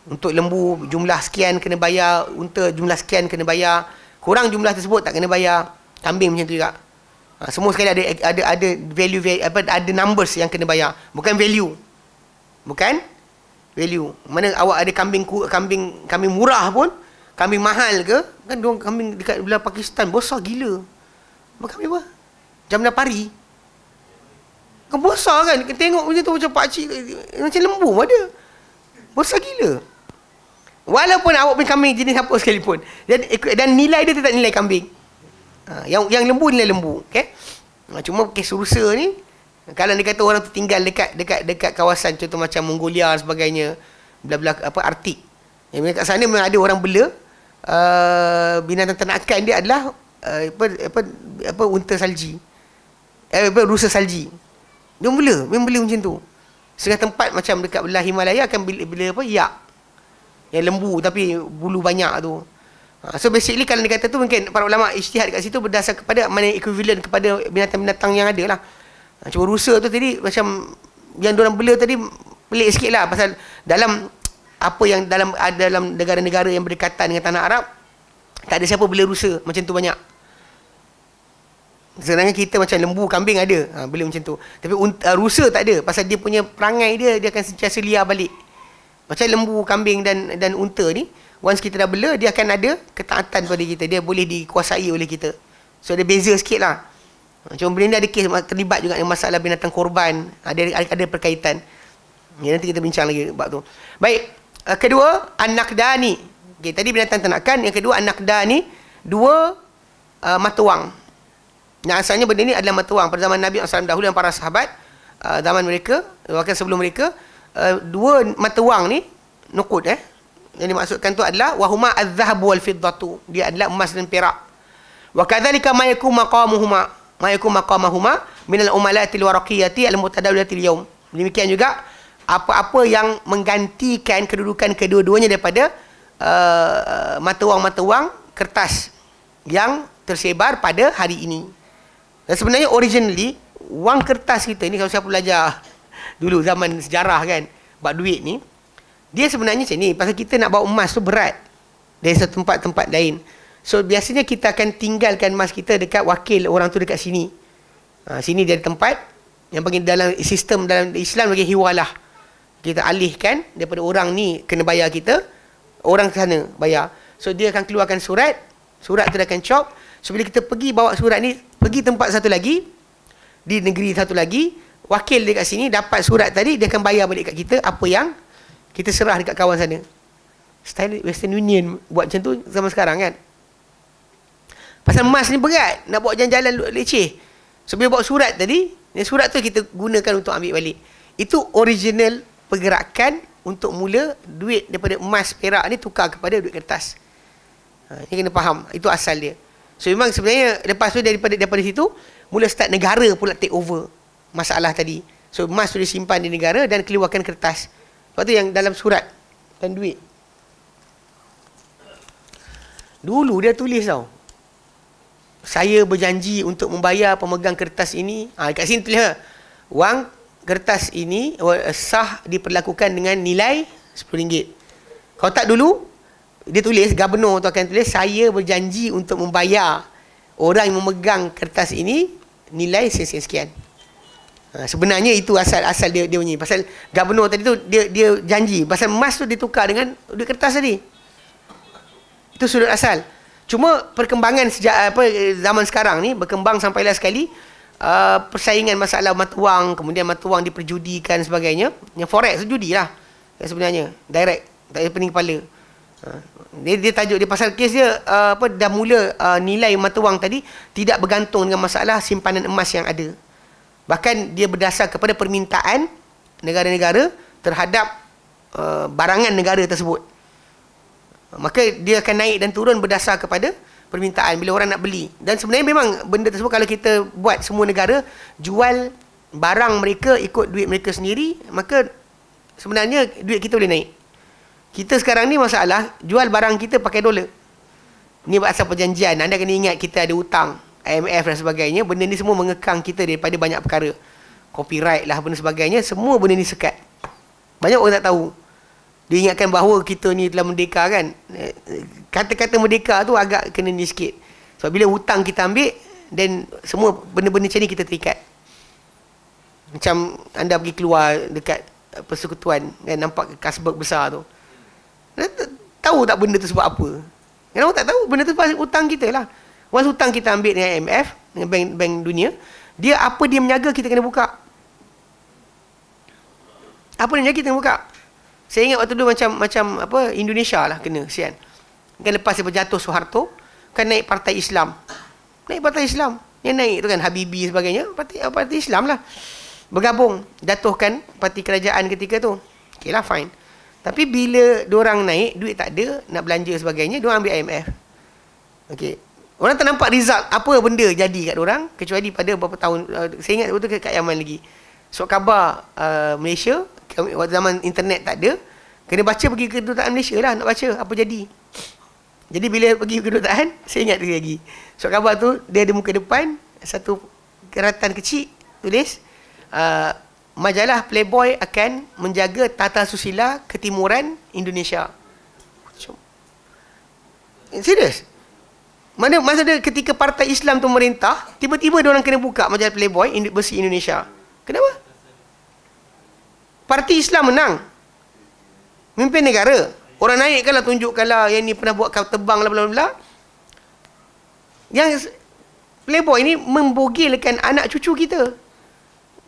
Untuk lembu jumlah sekian kena bayar, unta jumlah sekian kena bayar, kurang jumlah tersebut tak kena bayar. Kambing macam tu juga. Semua sekali ada value, ada numbers yang kena bayar, bukan value. Mana awak ada kambing murah pun, kambing mahal ke kan, diorang kambing dekat belah Pakistan besar gila. Kambing apa? Jamna pari. Kan besar kan, tengok macam tu, macam pakcik, macam lembu ada. Besar gila. Walaupun awak punya kambing jenis apa sekalipun, dan nilai dia tetap nilai kambing. Yang lembu nilai lembu, okey. Cuma kes rusa ni, kalau dia kata orang tu tinggal dekat kawasan contoh macam Mongolia dan sebagainya, belah Arktik, yang dekat sana memang ada orang bela binatang ternakan dia adalah unta salji, rusa salji. Dia memang bela macam tu. Setengah tempat macam dekat belah Himalaya akan bela yak, yang lembu tapi bulu banyak tu. So basically kalau dia kata tu, mungkin para ulama ijtihad kat situ berdasar kepada mana equivalent kepada binatang-binatang yang ada lah. Cuma rusa tu tadi, macam yang diorang bela tadi pelik sikit lah, pasal dalam apa yang dalam negara-negara yang berdekatan dengan tanah Arab, tak ada siapa bela rusa macam tu banyak. Sedangkan kita macam lembu, kambing ada, bela macam tu. Tapi rusa tak ada, pasal dia punya perangai dia akan sentiasa liar balik. Macam lembu, kambing dan unta ni, once kita dah bela, dia akan ada ketaatan pada kita, dia boleh dikuasai oleh kita. So ada beza sikit lah. Cuma benda ni ada kes terlibat juga dengan masalah binatang korban, ada perkaitan. Ya, nanti kita bincang lagi bab tu. Baik, kedua an-naqdani. Okay, tadi binatang ternakan, yang kedua an-naqdani, dua mata wang. Yang asalnya benda ni adalah mata wang pada zaman Nabi SAW dahulu, dan para sahabat zaman mereka, bahkan sebelum mereka, dua mata wang ni nukut Yang dimaksudkan tu adalah wahuma adz-dzahabu wal fiddatu. Dia adalah emas dan perak. Wa kadzalika ma yakum maqamahuma min al-umalati al-waraqiyati al-mutadawilati al-yawm. Demikian juga apa-apa yang menggantikan kedudukan kedua-duanya daripada mata wang kertas yang tersebar pada hari ini. Dan sebenarnya originally wang kertas kita ni, kalau siapa belajar dulu zaman sejarah kan, bab duit ni, dia sebenarnya macam ni, pasal kita nak bawa emas tu berat dari satu tempat lain. So biasanya kita akan tinggalkan emas kita dekat wakil orang tu dekat sini. Sini dia ada tempat yang bagi dalam sistem dalam Islam bagi hiwalah. Kita alihkan daripada orang ni kena bayar kita, orang ke sana bayar. So dia akan keluarkan surat tu dia akan chop. So bila kita pergi bawa surat ni pergi tempat satu lagi, di negeri satu lagi, wakil dia kat sini dapat surat tadi, dia akan bayar balik kat kita apa yang kita serah dekat kawan sana. Style Western Union buat macam tu zaman sekarang kan. Pasal emas ni berat, nak bawa jalan-jalan leceh. So bila bawa surat tadi, surat tu kita gunakan untuk ambil balik. Itu original pergerakan untuk mula duit daripada emas perak ni tukar kepada duit kertas. Ini kena faham, itu asal dia. So memang sebenarnya lepas tu daripada situ mula start negara pula take over masalah tadi. So emas tu disimpan di negara dan keluarkan kertas. Lepas tu yang dalam surat dan duit. Dulu dia tulis tau, saya berjanji untuk membayar pemegang kertas ini. Kat sini tulis wang kertas ini sah diperlakukan dengan nilai RM10. Kalau tak dulu, dia tulis, gubernur tu akan tulis, saya berjanji untuk membayar orang yang memegang kertas ini nilai sekian-sekian. Sebenarnya itu asal dia bunyi. Pasal gubernur tadi tu dia janji. Pasal emas tu ditukar dengan duit kertas tadi. Itu sudut asal. Cuma perkembangan sejak zaman sekarang ni berkembang sampailah sekali persaingan masalah mata wang, kemudian mata wang diperjudikan sebagainya. Yang forex tu judi lah sebenarnya, direct, tak ada pening kepala. Dia tajuk dia pasal kes dia dah mula nilai mata wang tadi tidak bergantung dengan masalah simpanan emas yang ada. Bahkan dia berdasar kepada permintaan negara-negara terhadap barangan negara tersebut. Maka dia akan naik dan turun berdasar kepada permintaan bila orang nak beli. Dan sebenarnya memang benda tersebut kalau kita buat semua negara jual barang mereka ikut duit mereka sendiri, maka sebenarnya duit kita boleh naik. Kita sekarang ni masalah jual barang kita pakai dolar. Ni asal perjanjian. Anda kena ingat kita ada hutang, IMF dan sebagainya. Benda ni semua mengekang kita daripada banyak perkara. Copyright lah, benda sebagainya. Semua benda ni sekat. Banyak orang tak tahu. Dia ingatkan bahawa kita ni telah merdeka kan. Kata-kata merdeka tu agak kena ni sikit. Sebab bila hutang kita ambil, then semua benda-benda macam ni kita terikat. Macam anda pergi keluar dekat persekutuan kan, nampak kasbeg besar tu. Tahu tak benda tu sebab apa? Kenapa tak tahu? Benda tu pasal hutang kita lah. Once hutang kita ambil dengan IMF, dengan bank dunia, dia apa dia menjaga kita kena buka. Apa dia menjaga kita kena buka. Saya ingat waktu dulu macam apa Indonesia lah kena sian. Kan lepas dia berjatuh Soeharto, kan naik Partai Islam. Naik Partai Islam. Yang naik tu kan Habibie sebagainya, Partai Islam lah. Bergabung, jatuhkan parti kerajaan ketika tu. Okay lah, fine. Tapi bila diorang naik, duit tak ada, nak belanja sebagainya, diorang ambil IMF. Okay. Orang tak nampak result apa benda jadi kat diorang, kecuali pada beberapa tahun, saya ingat waktu kat Yaman lagi. So khabar Malaysia, waktu zaman internet tak ada, kena baca pergi ke kedutaan Malaysia lah, nak baca apa jadi. Jadi bila pergi ke kedutaan, saya ingat lagi. So khabar tu, dia ada muka depan, satu keratan kecil, tulis, majalah Playboy akan menjaga tata susila ketimuran Indonesia. Serius? Masa dia ketika Partai Islam tu merintah, tiba-tiba dia orang kena buka majalah Playboy bersih Indonesia. Kenapa? Parti Islam menang. Mimpin negara. Orang naikkanlah, tunjukkanlah yang ni pernah buat kau tebang lah bla bla. Yang Playboy ni membogilkan anak cucu kita.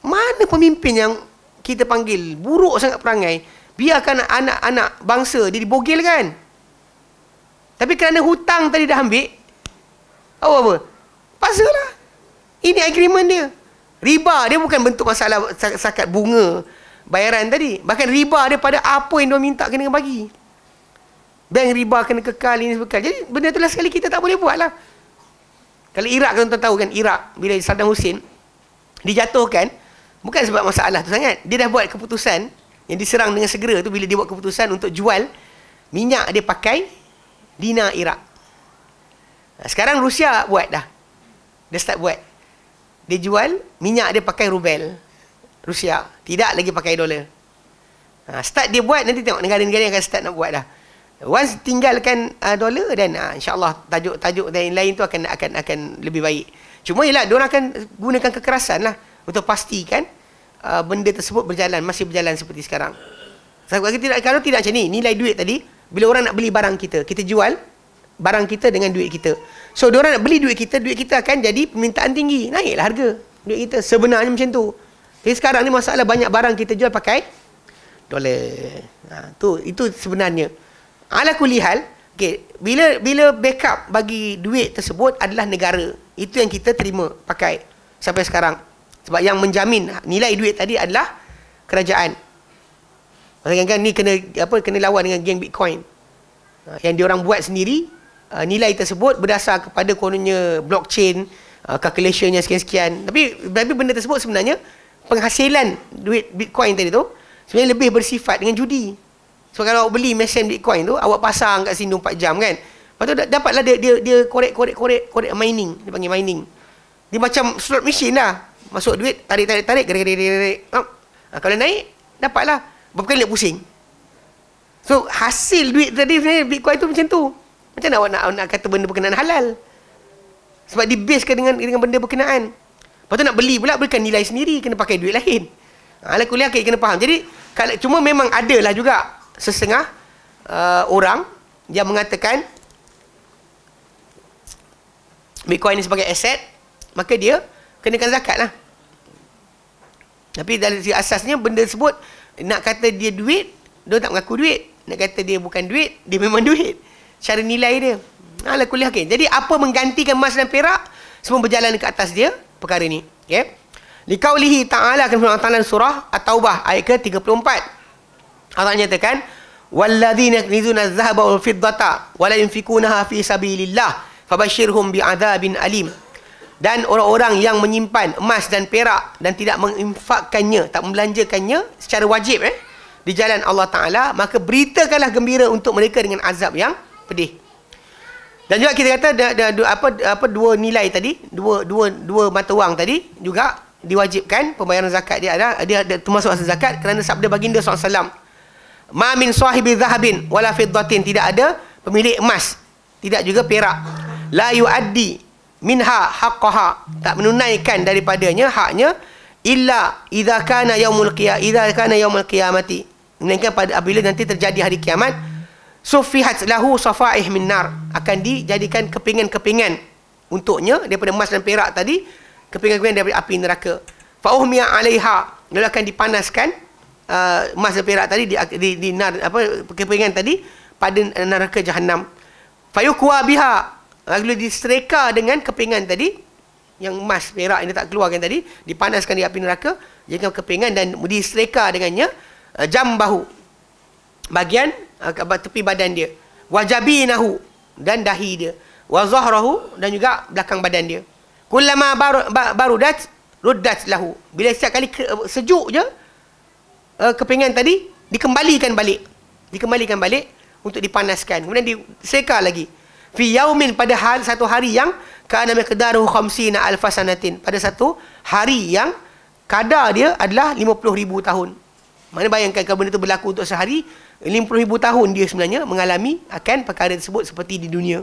Mana pemimpin yang kita panggil buruk sangat perangai, biarkan anak-anak bangsa dia dibogilkan. Tapi kerana hutang tadi dah ambil, apa? Pasal ini agreement dia. Riba dia bukan bentuk masalah sakat bunga bayaran tadi. Bahkan riba dia pada apa yang dia minta kena bagi. Bank riba kena kekal, ini kekal. Jadi benda tu lah sekali kita tak boleh buat lah. Kalau Iraq, tuan-tuan tahu kan, Iraq bila Saddam Hussein dijatuhkan, bukan sebab masalah tu sangat. Dia dah buat keputusan yang diserang dengan segera tu, bila dia buat keputusan untuk jual minyak dia pakai dinar Iraq. Sekarang Rusia buat dah. Dia start buat. Dia jual minyak dia pakai rubel Rusia, tidak lagi pakai dolar. Start dia buat, nanti tengok negara-negara yang akan start nak buat dah. Once tinggalkan dolar, dan insya-Allah tajuk-tajuk dan lain tu akan lebih baik. Cuma ialah diorang akan gunakan kekerasan lah untuk pastikan benda tersebut masih berjalan seperti sekarang. Kalau tidak macam ni, nilai duit tadi, bila orang nak beli barang kita jual barang kita dengan duit kita. So diorang nak beli duit kita akan jadi permintaan tinggi, naiklah harga duit kita. Sebenarnya macam tu. Jadi sekarang ni masalah banyak barang kita jual pakai dolar. Itu sebenarnya. Ala kulli hal, okay, bila backup bagi duit tersebut adalah negara, itu yang kita terima pakai sampai sekarang. Sebab yang menjamin nilai duit tadi adalah kerajaan. Maksudnya kan ni kena lawan dengan geng Bitcoin. Yang diorang buat sendiri, nilai tersebut berdasar kepada kononnya blockchain, calculationnya sekian-sekian. Tapi benda tersebut sebenarnya penghasilan duit Bitcoin tadi tu sebenarnya lebih bersifat dengan judi. So kalau awak beli mesin Bitcoin tu, awak pasang kat sini 4 jam kan. Lepas tu dapatlah dia korek mining, dia panggil mining. Dia macam slot machine lah. Masuk duit, tarik. Kalau naik, dapatlah. Berapa kali nak pusing. So hasil duit tadi sebenarnya Bitcoin tu macam tu. Macam mana awak nak kata benda berkenaan halal? Sebab dibasekan dengan benda berkenaan. Lepas tu nak beli pula, berikan nilai sendiri, kena pakai duit lain. Ala kuliah kena faham. Jadi cuma memang adalah juga sesengah orang yang mengatakan Bitcoin ni sebagai aset, maka dia kenakan zakat lah. Tapi dari asasnya benda tersebut, nak kata dia duit, dia tak mengaku duit. Nak kata dia bukan duit, dia memang duit. Cara nilai dia. Ala kuliah okay. Jadi apa menggantikan emas dan perak, semua berjalan ke atas dia perkara ni. Okay. Liqaulihi ta'ala, kan Allah Ta'ala surah At-Taubah ayat ke-34. Allah nyatakan, walladzina yaknizuna adh-dhahaba wal fiddata wa la yunfikunaha fi sabilillah fabashshirhum bi'adzabin alim. Dan orang-orang yang menyimpan emas dan perak dan tidak menginfakkannya, tak membelanjakannya secara wajib di jalan Allah Ta'ala, maka beritakanlah gembira untuk mereka dengan azab yang pedih. Dan juga kita kata dua nilai tadi, dua mata wang tadi juga diwajibkan pembayaran zakat dia termasuk asal zakat, kerana sabda baginda SAW, ma min sahibi dhahabin wala fiddatin, tidak ada pemilik emas, tidak juga perak, la yuaddi minha haqqaha, tak menunaikan daripadanya haknya, illa idza kana yaumul qiyamati, melainkan pada apabila nanti terjadi hari kiamat, sufihat lahu safaih min nar, akan dijadikan kepingan-kepingan untuknya daripada emas dan perak tadi, kepingan-kepingan daripada api neraka. Fa uhmiya 'alaiha, lalu akan dipanaskan emas dan perak tadi di kepingan tadi pada neraka jahanam. Fayukwa biha, lalu disereka dengan kepingan tadi, yang emas perak ini tak keluarkan tadi, dipanaskan di api neraka, jadikan kepingan dan disereka dengannya jambahu, bahagian tepi badan dia, wajabinahu, dan dahi dia, wa zahrahu, dan juga belakang badan dia. Kullama barudat ruddat lahu, bila setiap kali sejuk je kepingan tadi dikembalikan balik untuk dipanaskan, kemudian diseka lagi. Fi yaumin, pada satu hari yang kana miqdaruhu 50 alf sanatin, pada satu hari yang kadar dia adalah 50,000 tahun. Mana bayangkan kalau benda itu berlaku untuk sehari, 50,000 tahun dia sebenarnya mengalami akan perkara tersebut seperti di dunia.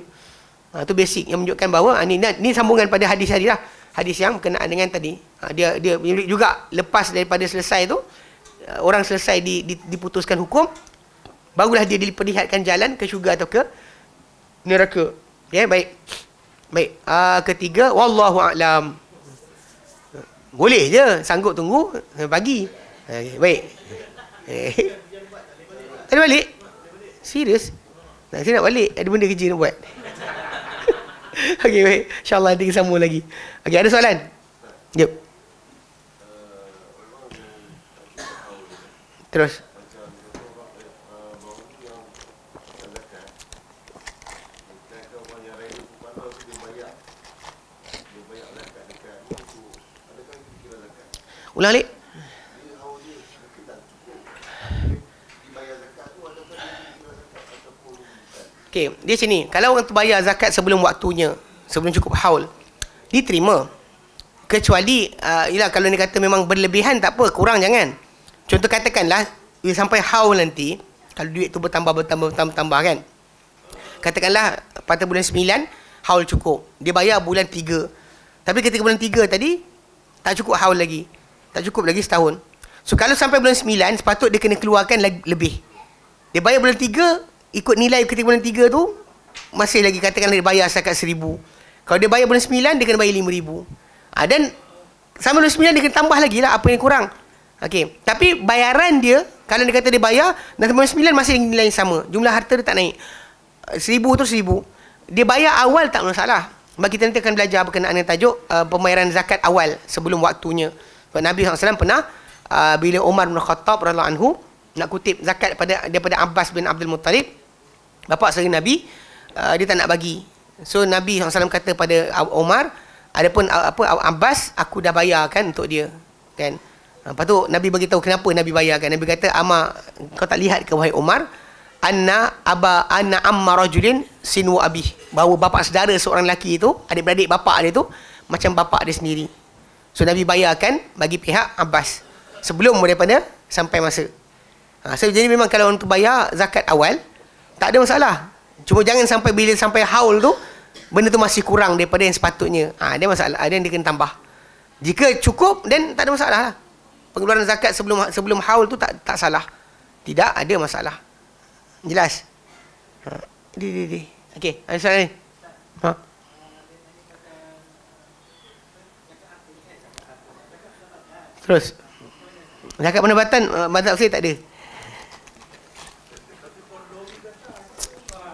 Itu basic yang menunjukkan bahawa ni sambungan pada hadis tadi lah. Hadis yang berkenaan dengan tadi. Dia juga lepas daripada selesai tu, orang selesai diputuskan hukum, barulah dia diperlihatkan jalan ke syurga atau ke neraka. Ya, baik. Ketiga, wallahu a'lam. Boleh je, sanggup tunggu pagi. Baik. Tak ada balik? Serius? Saya nak balik, ada benda kerja nak buat. Okey, baik. InsyaAllah nanti kita sambung lagi. Okey, ada soalan? Jep. Terus. Ulang balik. Okey, dia macam ni. Kalau orang tu bayar zakat sebelum waktunya, sebelum cukup haul, diterima. Kecuali, yelah kalau dia kata memang berlebihan, tak apa, kurang jangan. Contoh katakanlah, dia sampai haul nanti, kalau duit tu bertambah kan. Katakanlah, pada bulan 9, haul cukup. Dia bayar bulan 3. Tapi ketika bulan 3 tadi, tak cukup haul lagi. Tak cukup lagi setahun. So, kalau sampai bulan 9, sepatut dia kena keluarkan lebih. Dia bayar bulan 3, ikut nilai ketika bulan 3 tu, masih lagi katakanlah dia bayar setakat 1,000. Kalau dia bayar bulan 9, dia kena bayar 5,000. Dan sampai bulan 9, dia kena tambah lagi lah apa yang kurang. Okey. Tapi bayaran dia, kalau dia kata dia bayar, dan sampai bulan 9 masih nilai yang sama. Jumlah harta dia tak naik. 1,000 tu 1,000. Dia bayar awal tak masalah. Sebab kita nanti akan belajar berkenaan dengan tajuk pembayaran zakat awal sebelum waktunya. Sebab Nabi SAW pernah, bila Umar bin Khattab radhiyallahu anhu nak kutip zakat daripada Abbas bin Abdul Muttalib, bapa saudara Nabi, dia tak nak bagi. So Nabi SAW kata pada Umar, adapun Abbas, aku dah bayarkan untuk dia, kan. Lepas tu Nabi beritahu kenapa Nabi bayarkan. Nabi kata, ama, kau tak lihat ke wahai Umar, anna amma rajulin sinu abih, bahawa bapa saudara seorang lelaki itu, adik-beradik bapa dia tu macam bapa dia sendiri. So Nabi bayarkan bagi pihak Abbas sebelum daripada sampai masa. So jadi memang kalau orang tu bayar zakat awal, tak ada masalah. Cuma jangan sampai bila sampai haul tu, benda tu masih kurang daripada yang sepatutnya. Ada masalah, ada yang dia kena tambah. Jika cukup, then tak ada masalah lah. Pengeluaran zakat sebelum haul tu tak salah. Tidak ada masalah. Jelas? Okey, ada soalan lain? Terus. Zakat pendapatan, mazhab saya tak ada.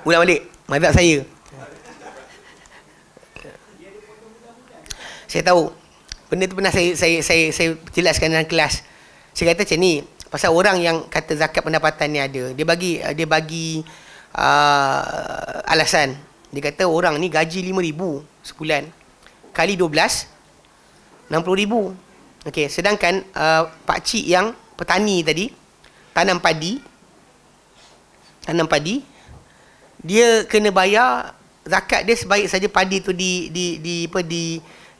Ulang balik, mazhab saya. Saya tahu. Benda tu pernah saya jelaskan dalam kelas. Saya kata macam ni, pasal orang yang kata zakat pendapatan ni ada, dia bagi alasan. Dia kata orang ni gaji 5,000 sebulan. Kali 12, 60,000. Okey, sedangkan pakcik yang petani tadi, tanam padi, dia kena bayar zakat dia sebaik saja padi tu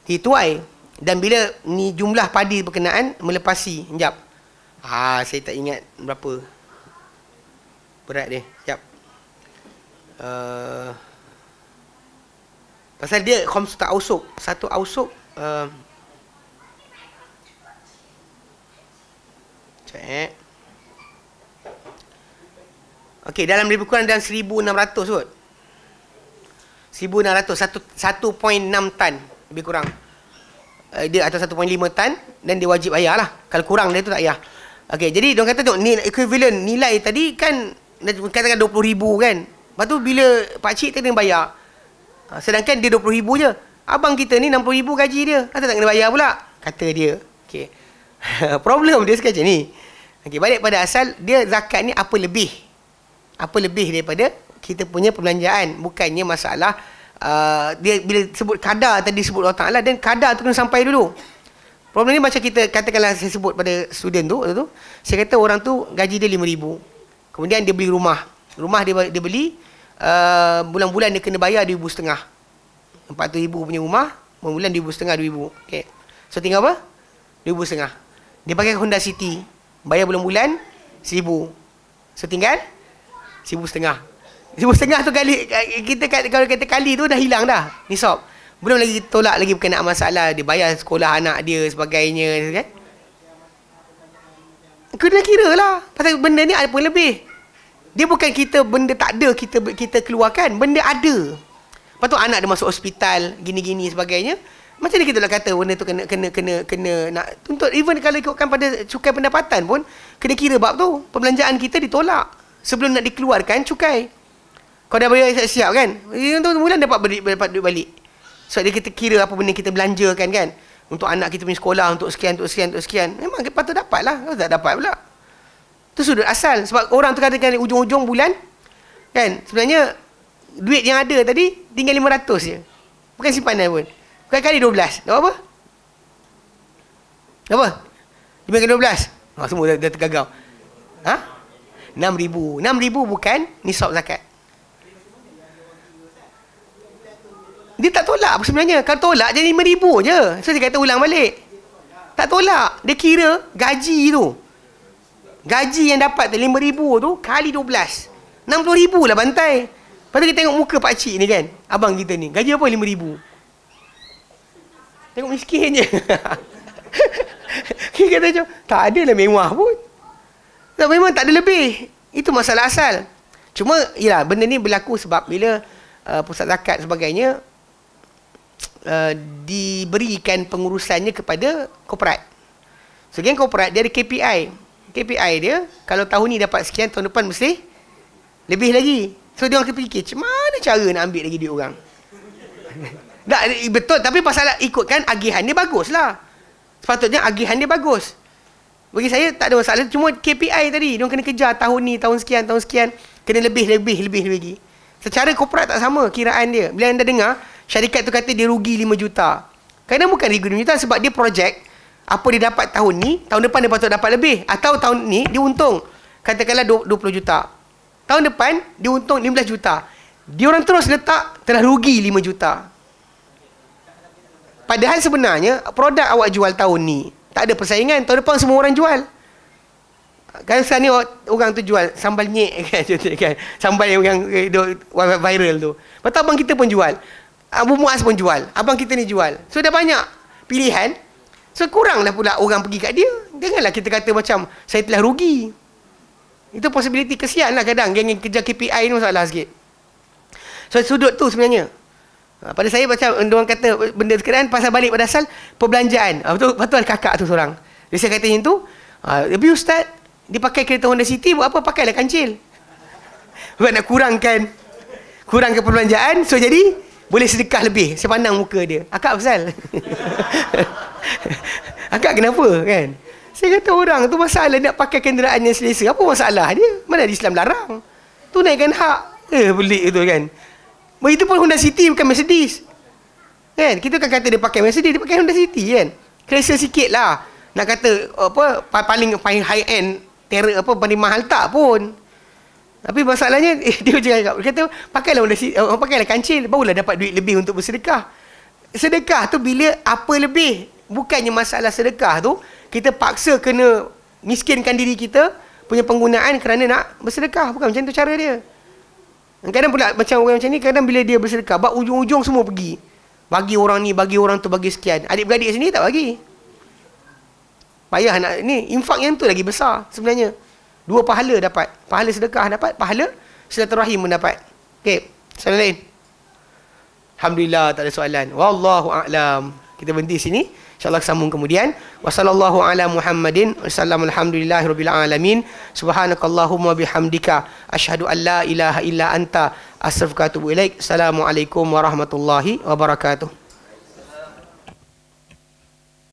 dituai. Dan bila ni jumlah padi berkenaan melepasi, sekejap. Saya tak ingat berapa berat dia. Sekejap. Pasal dia khamsatu ausuk. Satu ausuk cek. Okey, dalam lebih kurang dalam 1,600 kot. 1,600, 1.6 tan lebih kurang. Dia atau 1.5 tan, dan dia wajib bayar lah. Kalau kurang dia tu tak payah. Okey, jadi diorang kata tengok equivalent nilai tadi kan, katakan 20,000 kan. Lepas tu bila pakcik tadi bayar, sedangkan dia 20,000 je. Abang kita ni 60,000 gaji dia, kata tak kena bayar pula, kata dia. Okey. Problem dia sekarang macam ni. Okey, balik pada asal, dia zakat ni apa lebih daripada kita punya perbelanjaan. Bukannya masalah dia bila sebut kadar tadi, sebut Allah Ta'ala, dan kadar tu kena sampai dulu. Problem ni macam kita katakanlah, saya sebut pada student tu, saya kata orang tu gaji dia 5,000, kemudian dia beli rumah dia beli, bulan-bulan dia kena bayar 2,500. 400,000 punya rumah, bulan 2,500, 2,000. Okay. So tinggal apa? 2,500. Dia pakai Honda City, bayar bulan-bulan 1,000. So tinggal 1,500. 1,500 tu kali, kita kalau kata kali tu dah hilang dah nisab. Belum lagi tolak lagi berkenaan masalah dia bayar sekolah anak dia sebagainya, kan. Kena kira lah, pasal benda ni ada pun lebih. Dia bukan kita benda tak ada kita keluarkan, benda ada. Lepas tu anak dia masuk hospital gini-gini sebagainya. Macam ni kita nak kata benda tu kena nak tuntut. Even kalau ikutkan pada cukai pendapatan pun kena kira bab tu. Perbelanjaan kita ditolak sebelum nak dikeluarkan cukai. Kau dah bayar siap-siap kan, tu bulan dapat duit balik. So dia kita kira apa benda kita belanjakan kan, untuk anak kita punya sekolah, untuk sekian. Memang patut dapat lah. Kalau tak dapat pula, tu sudut asal. Sebab orang tu katakan ujung-ujung bulan kan, sebenarnya duit yang ada tadi tinggal 500 je, bukan simpanan pun. Bukan kali 12, dapat apa? 5 kali 12. Semua dah tergagau. 6,000. 6,000 bukan nisab zakat. Dia tak tolak sebenarnya. Kalau tolak jadi 5,000 je. So dia kata ulang balik. Tak tolak. Dia kira gaji tu. Gaji yang dapat 5,000 tu kali 12. 60,000 lah bantai. Lepas tu kita tengok muka pakcik ni kan. Abang kita ni. Gaji apa 5,000? Tengok miskin je. Kita kata macam, tak ada lah mewah pun. Tak, memang tak ada lebih. Itu masalah asal. Cuma, yelah, benda ni berlaku sebab bila pusat zakat sebagainya diberikan pengurusannya kepada korporat. So, geng korporat dia ada KPI. KPI dia, kalau tahun ni dapat sekian, tahun depan mesti lebih lagi. So, dia orang fikir, macam mana cara nak ambil lagi duit orang? Tak, betul, tapi pasal ikutkan agihan dia bagus lah. Sepatutnya agihan dia bagus. Bagi saya tak ada masalah. Cuma KPI tadi, dia orang kena kejar tahun ni, tahun sekian, kena lebih lagi. Secara korporat tak sama kiraan dia. Bila anda dengar, syarikat tu kata dia rugi 5 juta. Kadang bukan rugi 5 juta sebab dia projek apa dia dapat tahun ni, tahun depan dia patut dapat lebih. Atau tahun ni dia untung, katakanlah 20 juta. Tahun depan dia untung 15 juta. Dia orang terus letak telah rugi 5 juta. Padahal sebenarnya produk awak jual tahun ni tak ada persaingan, tahun depan semua orang jual. Kalau sekarang ni orang tu jual sambal nyek kan, kan? Sambal yang viral tu. Betul, abang kita pun jual. Abu Muaz pun jual. Abang kita ni jual. So dah banyak pilihan. So kuranglah pula orang pergi kat dia. Janganlah kita kata macam saya telah rugi. Itu possibility, kesian lah kadang geng yang kejar KPI ni masalah sikit. So sudut tu sebenarnya. Pada saya macam orang kata benda sekarang pasal balik pada asal perbelanjaan. Betul kakak tu seorang. Dia saya kata macam tu. Tapi ustaz, dia pakai kereta Honda City buat apa? Pakailah kancil. Buat nak kurangkan perbelanjaan. So jadi boleh sedekah lebih. Saya pandang muka dia. Akak pasal. Akak kenapa kan? Saya kata orang tu masalah nak pakai kenderaan yang selesa. Apa masalah dia? Mana di Islam larang? Tunaikan hak. Beli itu kan. Itu pun Honda City bukan Mercedes. Kan? Kita kan kata dia pakai Mercedes, dia pakai Honda City kan. Selesa sikit lah. Nak kata apa paling high end, paling mahal tak pun. Tapi masalahnya dia kata pakailah Honda City, pakailah kancil, barulah dapat duit lebih untuk bersedekah. Sedekah tu bila apa lebih? Bukannya masalah sedekah tu kita paksa kena miskinkan diri kita punya penggunaan kerana nak bersedekah. Bukan macam tu cara dia. Kadang pula macam orang macam ni, kadang bila dia bersedekah, bab ujung-ujung semua pergi. Bagi orang ni, bagi orang tu, bagi sekian. Adik-beradik sini tak bagi. Payah nak ni, infak yang tu lagi besar sebenarnya. 2 pahala dapat. Pahala sedekah dapat, pahala silaturahim pun dapat. Okey, soalan lain. Alhamdulillah tak ada soalan. Wallahu a'lam. Kita berhenti sini. InsyaAllah sambung kemudian. Wassallallahu ala Muhammadin. Alhamdulillahirabbil alamin. Subhanakallahumma bihamdika asyhadu an la ilaha illa anta astaghfiruka wa atubu ilaik. Assalamualaikum warahmatullahi wabarakatuh.